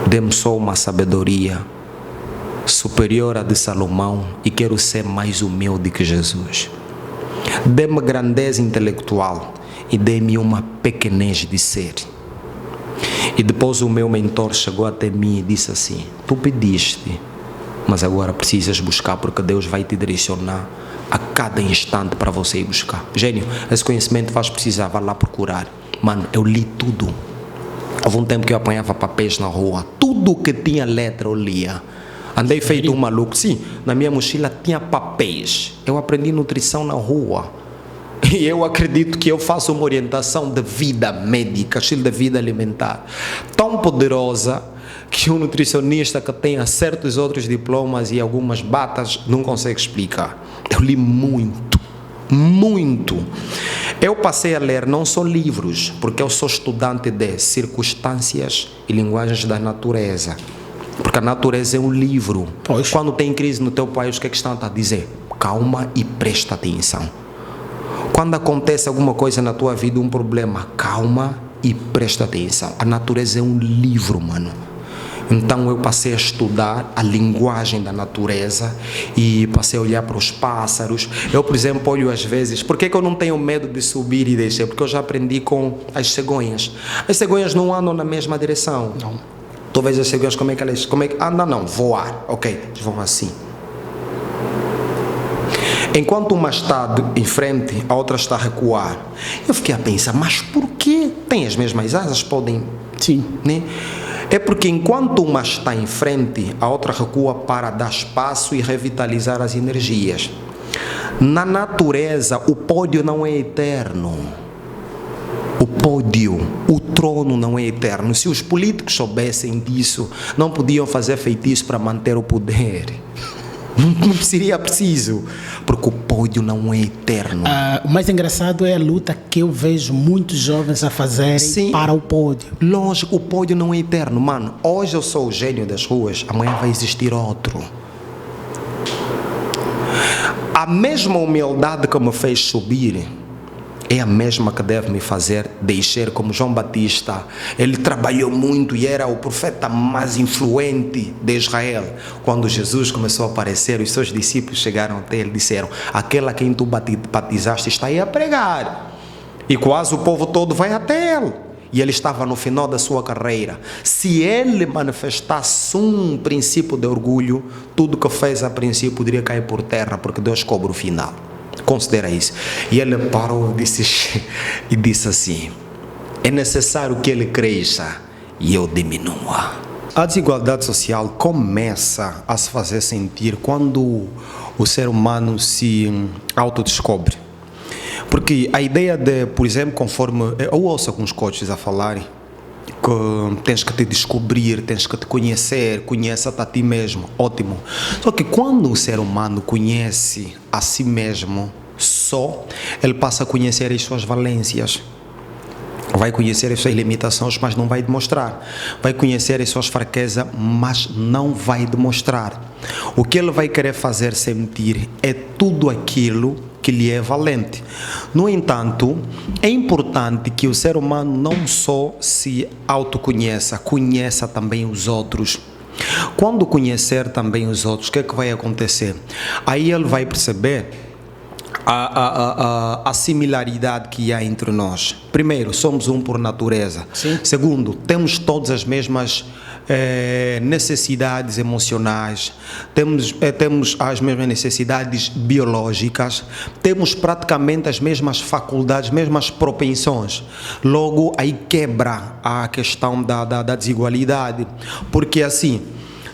dê-me só uma sabedoria superior à de Salomão e quero ser mais humilde que Jesus. Dê-me grandeza intelectual e dê-me uma pequenez de ser. E depois o meu mentor chegou até mim e disse assim, tu pediste, mas agora precisas buscar, porque Deus vai te direcionar a cada instante para você ir buscar. Gênio, esse conhecimento faz precisar, vá lá procurar. Mano, eu li tudo. Houve um tempo que eu apanhava papéis na rua, tudo que tinha letra eu lia. Andei feito um maluco. Sim, na minha mochila tinha papéis. Eu aprendi nutrição na rua. E eu acredito que eu faço uma orientação de vida médica, estilo de vida alimentar, tão poderosa que um nutricionista que tenha certos outros diplomas e algumas batas não consegue explicar. Eu li muito. Eu passei a ler não só livros, porque eu sou estudante de circunstâncias e linguagens da natureza. Porque a natureza é um livro. Pois. Quando tem crise no teu país, o que é que estão a dizer? Calma e presta atenção. Quando acontece alguma coisa na tua vida, um problema, calma e presta atenção. A natureza é um livro, mano. Então eu passei a estudar a linguagem da natureza e passei a olhar para os pássaros. Eu, por exemplo, olho às vezes. Por que eu não tenho medo de subir e descer? Porque eu já aprendi com as cegonhas. As cegonhas não andam na mesma direção. Não. Tu vês as cegonhas, como é que andam? Não, voar. Ok, eles vão assim. Enquanto uma está em frente, a outra está a recuar. Eu fiquei a pensar, mas por que? Tem as mesmas asas, podem... Sim. Né? É porque enquanto uma está em frente, a outra recua para dar espaço e revitalizar as energias. Na natureza, o pódio não é eterno. O pódio, o trono não é eterno. Se os políticos soubessem disso, não podiam fazer feitiço para manter o poder. Não seria preciso, porque o pódio não é eterno. O mais engraçado é a luta que eu vejo muitos jovens a fazerem. Sim, para o pódio. Lógico, o pódio não é eterno, mano. Hoje eu sou o gênio das ruas, amanhã vai existir outro. A mesma humildade que me fez subir é a mesma que deve me fazer descer, como João Batista. Ele trabalhou muito e era o profeta mais influente de Israel. Quando Jesus começou a aparecer, os seus discípulos chegaram até ele e disseram: aquele a quem tu batizaste está aí a pregar. E quase o povo todo vai até ele. E ele estava no final da sua carreira. Se ele manifestasse um princípio de orgulho, tudo que fez a princípio poderia cair por terra, porque Deus cobra o final. Considera isso. E ele parou e disse assim: é necessário que ele cresça e eu diminua. A desigualdade social começa a se fazer sentir quando o ser humano se autodescobre. Porque a ideia de, por exemplo, conforme eu ouço alguns coaches a falarem, que tens que te descobrir, tens que te conhecer, conheça-te a ti mesmo, ótimo. Só que quando o ser humano conhece a si mesmo só, ele passa a conhecer as suas valências. Vai conhecer as suas limitações, mas não vai demonstrar. Vai conhecer as suas fraquezas, mas não vai demonstrar. O que ele vai querer fazer sentir é tudo aquilo que lhe é valente. No entanto, é importante que o ser humano não só se autoconheça, conheça também os outros. Quando conhecer também os outros, o que é que vai acontecer? Aí ele vai perceber a similaridade que há entre nós. Primeiro, somos um por natureza. Sim. Segundo, temos todas as mesmas necessidades emocionais, temos as mesmas necessidades biológicas, temos praticamente as mesmas faculdades, mesmas propensões. Logo, aí quebra a questão da desigualdade, porque assim,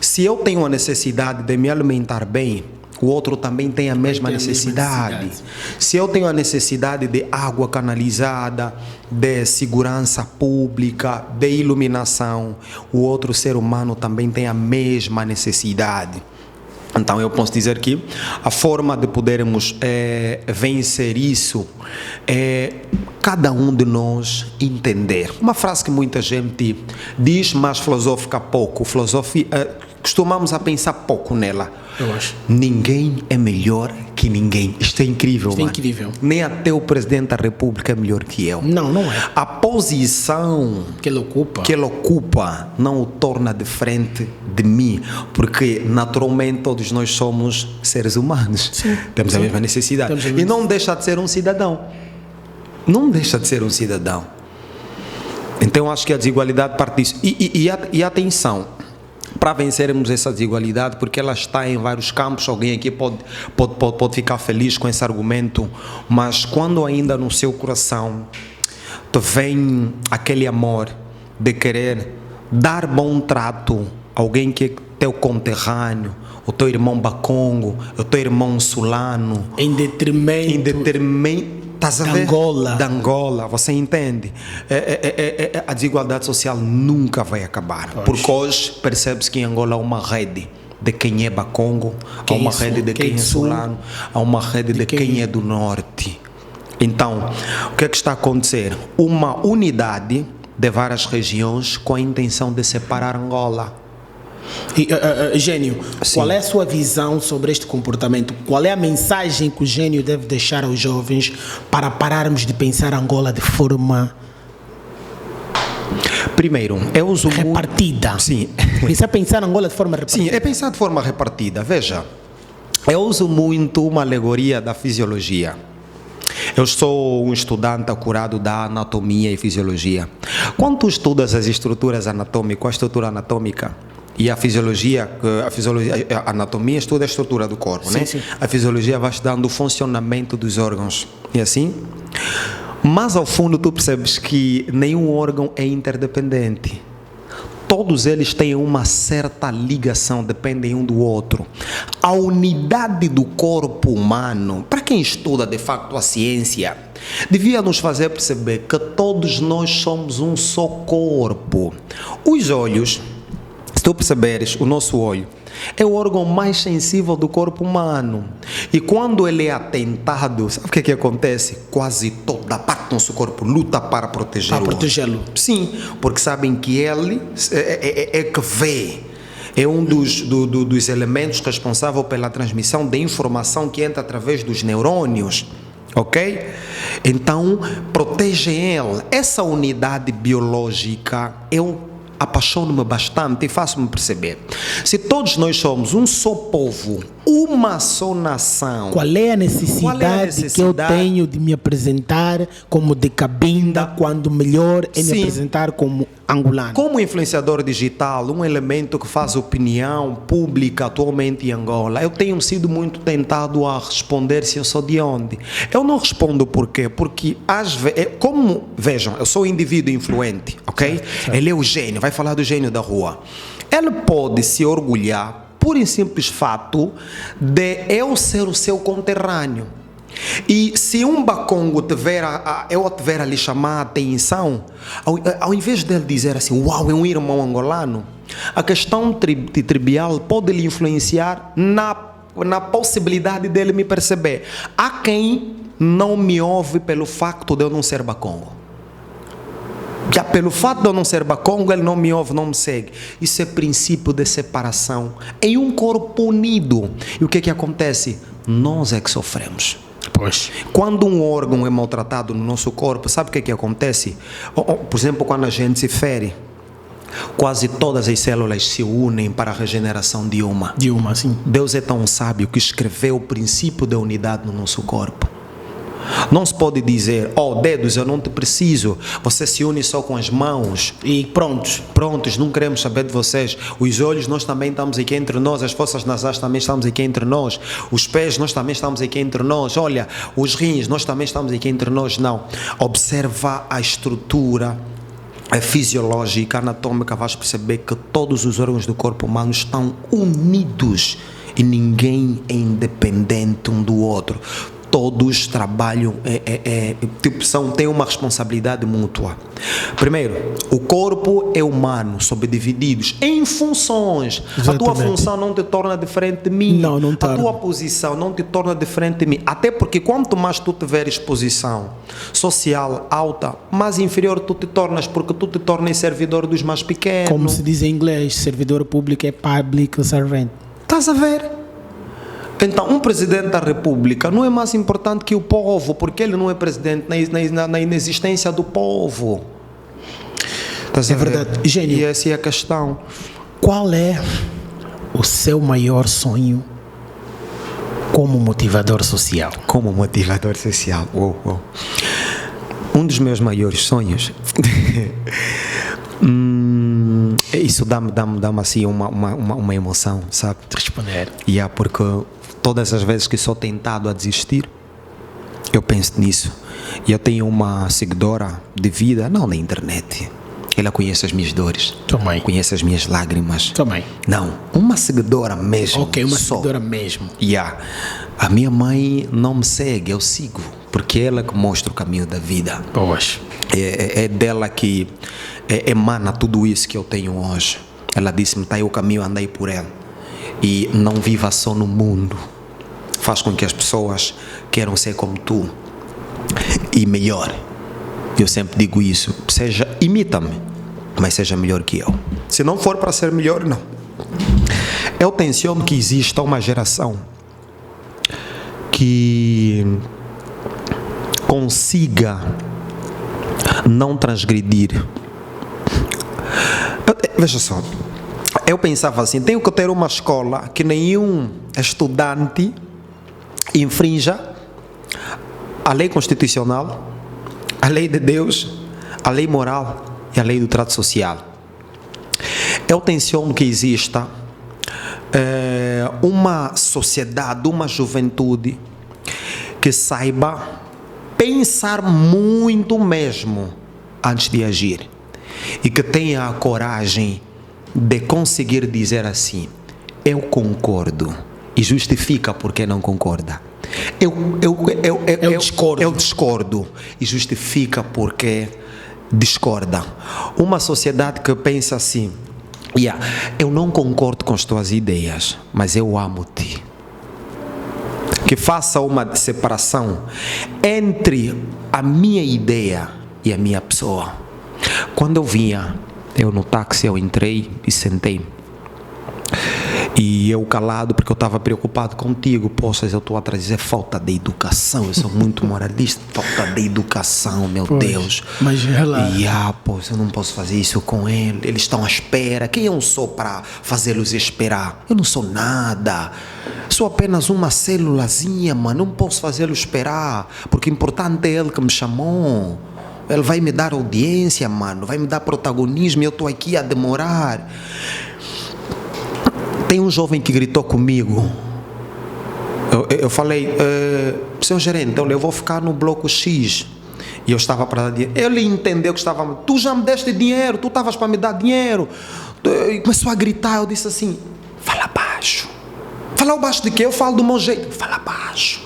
se eu tenho a necessidade de me alimentar bem, o outro também tem a mesma necessidade. Se eu tenho a necessidade de água canalizada, de segurança pública, de iluminação, o outro ser humano também tem a mesma necessidade. Então eu posso dizer que a forma de podermos vencer isso é cada um de nós entender. Uma frase que muita gente diz, mas filosofica pouco. Costumamos a pensar pouco nela. Eu acho. Ninguém é melhor que ninguém. Isto é incrível, Isto é mano. incrível. Nem até o presidente da República é melhor que eu. Não, não é. A posição que ele ocupa não o torna diferente de mim, porque naturalmente todos nós somos seres humanos. Sim. Temos a mesma necessidade. E não deixa de ser um cidadão. Não deixa de ser um cidadão. Então acho que a desigualdade parte disso. E atenção, para vencermos essa desigualdade, porque ela está em vários campos, alguém aqui pode ficar feliz com esse argumento, mas quando ainda no seu coração te vem aquele amor de querer dar bom trato alguém que é teu conterrâneo, o teu irmão bacongo, o teu irmão sulano, Em detrimento estás a da ver? Angola. Da Angola, você entende? A desigualdade social nunca vai acabar. Porque hoje percebe-se que em Angola há uma rede de quem é bacongo, há uma rede de quem é sulano, há uma rede de quem é do norte. Então, o que é que está a acontecer? Uma unidade de várias regiões com a intenção de separar Angola. Gênio, Sim. qual é a sua visão sobre este comportamento? Qual é a mensagem que o Gênio deve deixar aos jovens para pararmos de pensar Angola de forma Primeiro, eu uso repartida? Sim. Precisa pensar Angola de forma repartida. Sim, é pensar de forma repartida. Veja, eu uso muito uma alegoria da fisiologia. Eu sou um estudante acurado da anatomia e fisiologia. Quando tu estudas as estruturas anatômicas, a estrutura anatômica e a anatomia estuda a estrutura do corpo, Sim, né? sim. A fisiologia vai estudando o funcionamento dos órgãos. E assim? Mas ao fundo tu percebes que nenhum órgão é interdependente. Todos eles têm uma certa ligação, dependem um do outro. A unidade do corpo humano, para quem estuda de facto a ciência, devia nos fazer perceber que todos nós somos um só corpo. Os olhos, se tu perceberes, o nosso olho é o órgão mais sensível do corpo humano. E quando ele é atentado, sabe o que é que acontece? Quase toda a parte do nosso corpo luta para proteger Para protegê-lo. Sim, porque sabem que ele é que vê. É um dos elementos responsável pela transmissão de informação que entra através dos neurônios. Ok? Então, protege ele. Essa unidade biológica apaixono-me bastante e faço-me perceber. Se todos nós somos um só povo, uma só nação, Qual é a necessidade que eu tenho de me apresentar como de cabinda quando melhor é me Sim. apresentar como angolano? Como influenciador digital, um elemento que faz opinião pública atualmente em Angola, eu tenho sido muito tentado a responder se eu sou de onde. Eu não respondo por quê? Porque às vezes, como, vejam, eu sou um indivíduo influente, ok? Certo. Ele é o gênio, vai falar do gênio da rua. Ele pode se orgulhar por um simples fato de eu ser o seu conterrâneo. E se um bacongo eu tiver a lhe chamar a atenção, ao invés dele dizer assim, uau, é um irmão angolano, a questão trivial pode lhe influenciar na possibilidade dele me perceber. Há quem não me ouve pelo facto de eu não ser bacongo. Já pelo fato de eu não ser bacongo, ele não me ouve, não me segue. Isso é princípio de separação em um corpo unido. E o que é que acontece? Nós é que sofremos. Pois. Quando um órgão é maltratado no nosso corpo, sabe o que é que acontece? Por exemplo, quando a gente se fere, quase todas as células se unem para a regeneração de uma. De uma, sim. Deus é tão sábio que escreveu o princípio da unidade no nosso corpo. Não se pode dizer, dedos, eu não te preciso, você se une só com as mãos. E prontos. Prontos, não queremos saber de vocês. Os olhos, nós também estamos aqui entre nós. As fossas nasais também estamos aqui entre nós. Os pés, nós também estamos aqui entre nós. Olha, os rins, nós também estamos aqui entre nós. Não. Observa a estrutura fisiológica, anatômica, vais perceber que todos os órgãos do corpo humano estão unidos e ninguém é independente um do outro. Todos trabalham, têm uma responsabilidade mútua. Primeiro, o corpo é humano, subdivididos em funções. Exatamente. A tua função não te torna diferente de mim. Não torna. A tua posição não te torna diferente de mim. Até porque quanto mais tu tiveres posição social alta, mais inferior tu te tornas, porque tu te tornas servidor dos mais pequenos. Como se diz em inglês, servidor público é public servant. Estás a ver? Então, um presidente da República não é mais importante que o povo, porque ele não é presidente na inexistência do povo. É verdade. Gênio, E essa é a questão. qual é o seu maior sonho como motivador social? Como motivador social. Um dos meus maiores sonhos. Isso dá-me assim uma emoção, sabe? Responder. Porque todas as vezes que sou tentado a desistir, eu penso nisso. E eu tenho uma seguidora de vida, não na internet, ela conhece as minhas dores. Também. Conhece as minhas lágrimas. Também. Não, uma seguidora mesmo. Ok, uma só. seguidora mesmo. Yeah. A minha mãe não me segue, eu sigo. Porque é ela que mostra o caminho da vida. Boas. É dela que emana tudo isso que eu tenho hoje. Ela disse-me, está aí o caminho, andei por ele. E não viva só no mundo. Faz com que as pessoas queiram ser como tu. E melhor. Eu sempre digo isso. Imita-me, mas seja melhor que eu. Se não for para ser melhor, não. Eu tenciono que exista uma geração que consiga não transgredir. Veja só, eu pensava assim, tenho que ter uma escola que nenhum estudante infrinja a lei constitucional, a lei de Deus, a lei moral e a lei do trato social. Eu tenciono que exista uma sociedade, uma juventude que saiba pensar muito mesmo antes de agir e que tenha a coragem de conseguir dizer assim: eu concordo, e justifica porque não concorda. Eu discordo e justifica porque discorda. Uma sociedade que pensa assim: eu não concordo com as tuas ideias, mas eu amo-te. Que faça uma separação entre a minha ideia e a minha pessoa. Quando eu no táxi, eu entrei e sentei. E eu calado porque eu estava preocupado contigo. Poxa, eu estou a trazer falta de educação. Eu sou muito moralista. Falta de educação, meu Deus. Mas relaxa. Eu não posso fazer isso com ele. Eles estão à espera. Quem eu sou para fazê-los esperar? Eu não sou nada. Sou apenas uma célulazinha, mano. Não posso fazê-lo esperar. Porque o importante é ele que me chamou. Ele vai me dar audiência, mano. Vai me dar protagonismo. E eu estou aqui a demorar. Tem um jovem que gritou comigo. Eu falei, senhor gerente, eu vou ficar no bloco X. E eu estava para dar dinheiro. Ele entendeu que estava. Tu já me deste dinheiro, tu estavas para me dar dinheiro. E começou a gritar. Eu disse assim: fala baixo. Fala baixo de quê? Eu falo do meu jeito. Fala baixo.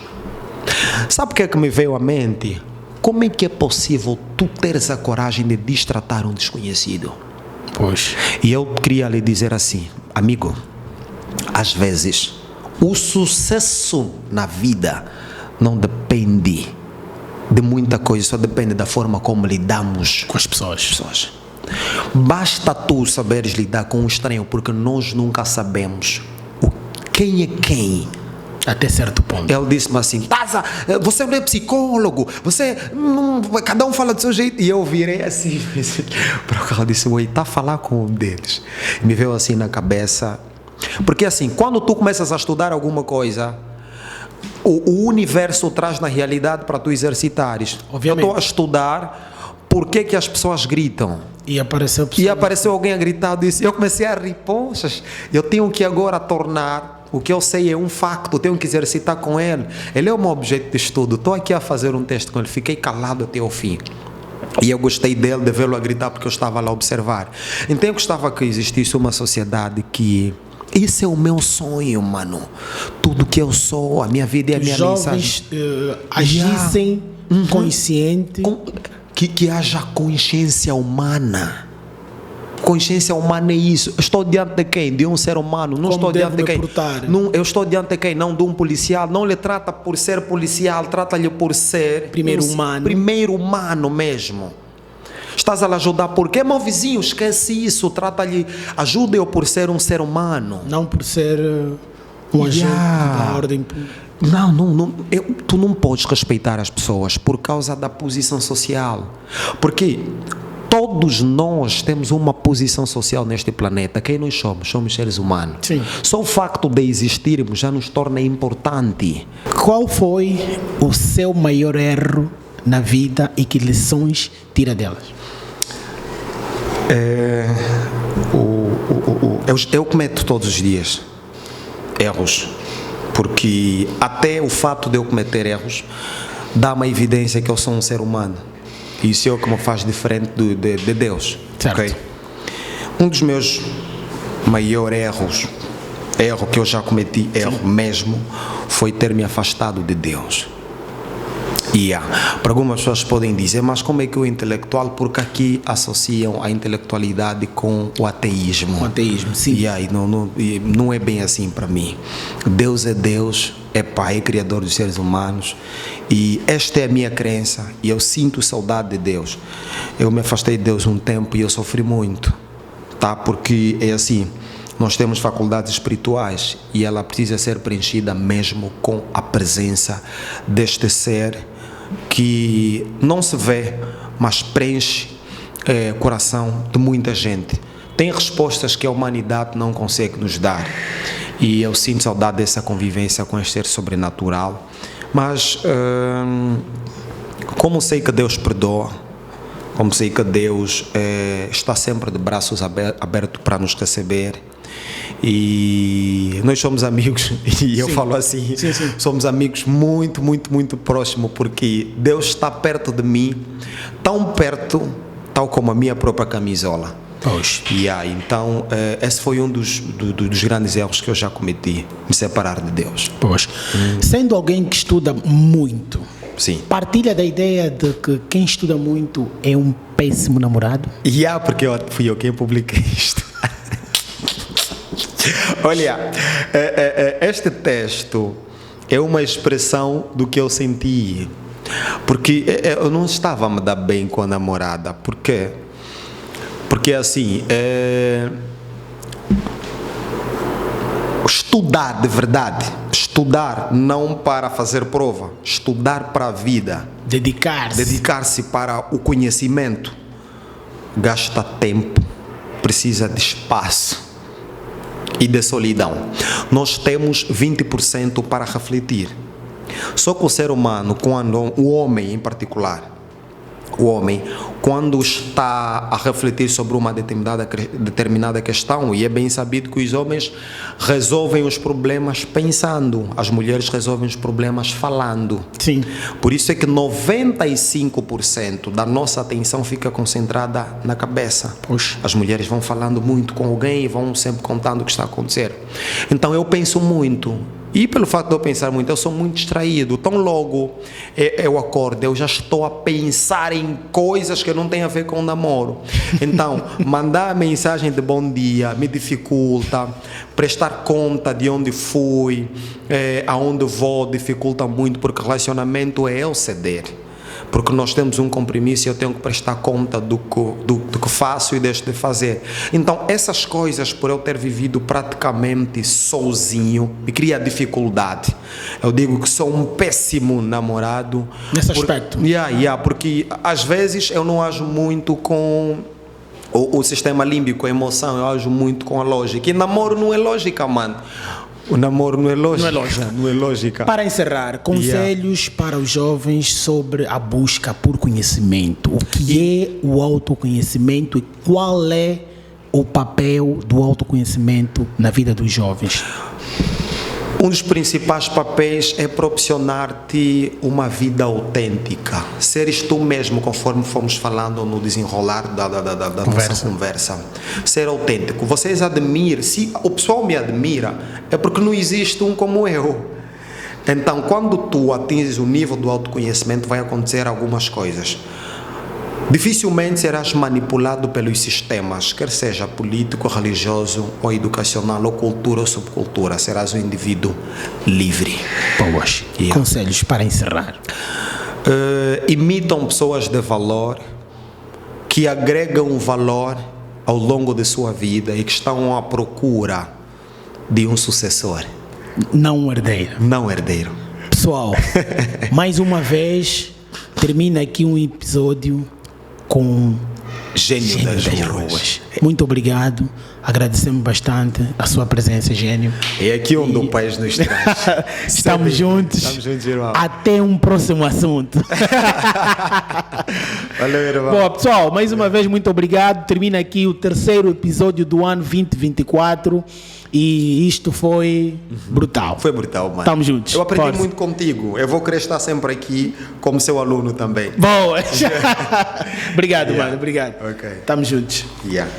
Sabe o que é que me veio à mente? Como é que é possível tu teres a coragem de destratar um desconhecido? Pois. E eu queria lhe dizer assim: amigo, às vezes o sucesso na vida não depende de muita coisa, só depende da forma como lidamos Com as pessoas. Basta tu saberes lidar com um estranho, porque nós nunca sabemos quem é quem. Até certo ponto. Ele disse-me assim: você não é psicólogo, você não, cada um fala do seu jeito. E eu virei assim para o carro, disse: oi, está a falar com um deles. E me veio assim na cabeça. Porque assim, quando tu começas a estudar alguma coisa, o universo traz na realidade para tu exercitares. Obviamente. Eu estou a estudar porque que as pessoas gritam. E apareceu alguém a gritar, eu comecei a rir. Poxa, eu tenho que agora tornar o que eu sei é um facto, tenho que exercitar com ele. Ele é o meu objeto de estudo. Estou aqui a fazer um teste com ele, fiquei calado até o fim. E eu gostei dele, de vê-lo a gritar, porque eu estava lá a observar. Então eu gostava que existisse uma sociedade que... Esse é o meu sonho, mano. Tudo que eu sou, a minha vida e a minha jovens, mensagem. agissem consciente. Que haja consciência humana. Consciência humana é isso. Estou diante de quem? De um ser humano. Não estou diante de quem? Não, eu estou diante de quem? Não de um policial. Não lhe trata por ser policial, trata-lhe por ser primeiro humano mesmo. Estás a lhe ajudar porque meu vizinho, esquece isso. Trata-lhe, ajuda-o por ser um ser humano. Não por ser um agente da ordem. Tu não podes respeitar as pessoas por causa da posição social. Porque todos nós temos uma posição social neste planeta. Quem nós somos? Somos seres humanos. Sim. Só o facto de existirmos já nos torna importante. Qual foi o seu maior erro na vida e que lições tira delas? Eu cometo todos os dias erros. Porque até o fato de eu cometer erros dá uma evidência que eu sou um ser humano. Isso é o que me faz diferente de Deus. Certo. Ok? Um dos meus maiores erro que eu já cometi, erro mesmo, foi ter me afastado de Deus. Para algumas pessoas podem dizer, mas como é que o intelectual, porque aqui associam a intelectualidade com o ateísmo. O ateísmo, sim. E não é bem assim para mim. Deus é Deus, é Pai, é Criador dos seres humanos, e esta é a minha crença, e eu sinto saudade de Deus. Eu me afastei de Deus um tempo e eu sofri muito, tá? Porque é assim, nós temos faculdades espirituais e ela precisa ser preenchida mesmo com a presença deste ser que não se vê, mas preenche o coração de muita gente. Tem respostas que a humanidade não consegue nos dar, e eu sinto saudade dessa convivência com este ser sobrenatural. Mas como sei que Deus perdoa, como sei que Deus está sempre de braços abertos para nos receber, e nós somos amigos, e eu falo assim, sim. somos amigos muito, muito, muito próximos, porque Deus está perto de mim, tão perto, tal como a minha própria camisola. Então esse foi um dos grandes erros que eu já cometi, me separar de Deus. Sendo alguém que estuda muito, sim, partilha da ideia de que quem estuda muito é um péssimo namorado? Porque fui eu quem publiquei isto. Olha, este texto é uma expressão do que eu senti, porque eu não estava a me dar bem com a namorada. Por quê? Porque assim, estudar de verdade, estudar não para fazer prova, estudar para a vida, dedicar-se para o conhecimento, gasta tempo, precisa de espaço e de solidão. Nós temos 20% para refletir. Só que o ser humano, o homem em particular, quando está a refletir sobre uma determinada questão, e é bem sabido que os homens resolvem os problemas pensando, as mulheres resolvem os problemas falando. Sim. Por isso é que 95% da nossa atenção fica concentrada na cabeça. As mulheres vão falando muito com alguém e vão sempre contando o que está a acontecer. Então eu penso muito. E pelo fato de eu pensar muito, eu sou muito distraído. Tão logo eu acordo, eu já estou a pensar em coisas que não têm a ver com o namoro. Então, mandar a mensagem de bom dia me dificulta. Prestar conta de onde fui, aonde vou, dificulta muito, porque relacionamento é eu ceder. Porque nós temos um compromisso e eu tenho que prestar conta do que faço e deixo de fazer. Então, essas coisas, por eu ter vivido praticamente sozinho, me cria dificuldade. Eu digo que sou um péssimo namorado. Nesse aspecto? Porque às vezes eu não ajo muito com o sistema límbico, a emoção, eu ajo muito com a lógica. E namoro não é lógica, mano. O namoro não é lógica. Não é lógica. Para encerrar, conselhos para os jovens sobre a busca por conhecimento. O que é o autoconhecimento e qual é o papel do autoconhecimento na vida dos jovens? Um dos principais papéis é proporcionar-te uma vida autêntica. Seres tu mesmo, conforme fomos falando no desenrolar da nossa conversa. Ser autêntico. Vocês admiram, se o pessoal me admira, é porque não existe um como eu. Então, quando tu atinges o nível do autoconhecimento, vai acontecer algumas coisas. Dificilmente serás manipulado pelos sistemas, quer seja político, religioso, ou educacional, ou cultura ou subcultura. Serás um indivíduo livre. Conselhos para encerrar. Imitam pessoas de valor, que agregam valor ao longo de sua vida e que estão à procura de um sucessor. Não um herdeiro. Não herdeiro. Pessoal, mais uma vez, termina aqui um episódio com Gênio das Ruas. Muito obrigado, agradecemos bastante a sua presença, Gênio. É aqui onde o país nos traz. Estamos juntos, irmão. Até um próximo assunto. Valeu, irmão. Bom, pessoal, mais uma vez, muito obrigado. Termina aqui o terceiro episódio do ano 2024 e isto foi brutal. Foi brutal, mano. Tamo juntos. Eu aprendi Força. muito contigo. Eu vou querer estar sempre aqui como seu aluno também. Boa. Obrigado, Yeah. mano. Obrigado. Ok. Tamo juntos. Yeah.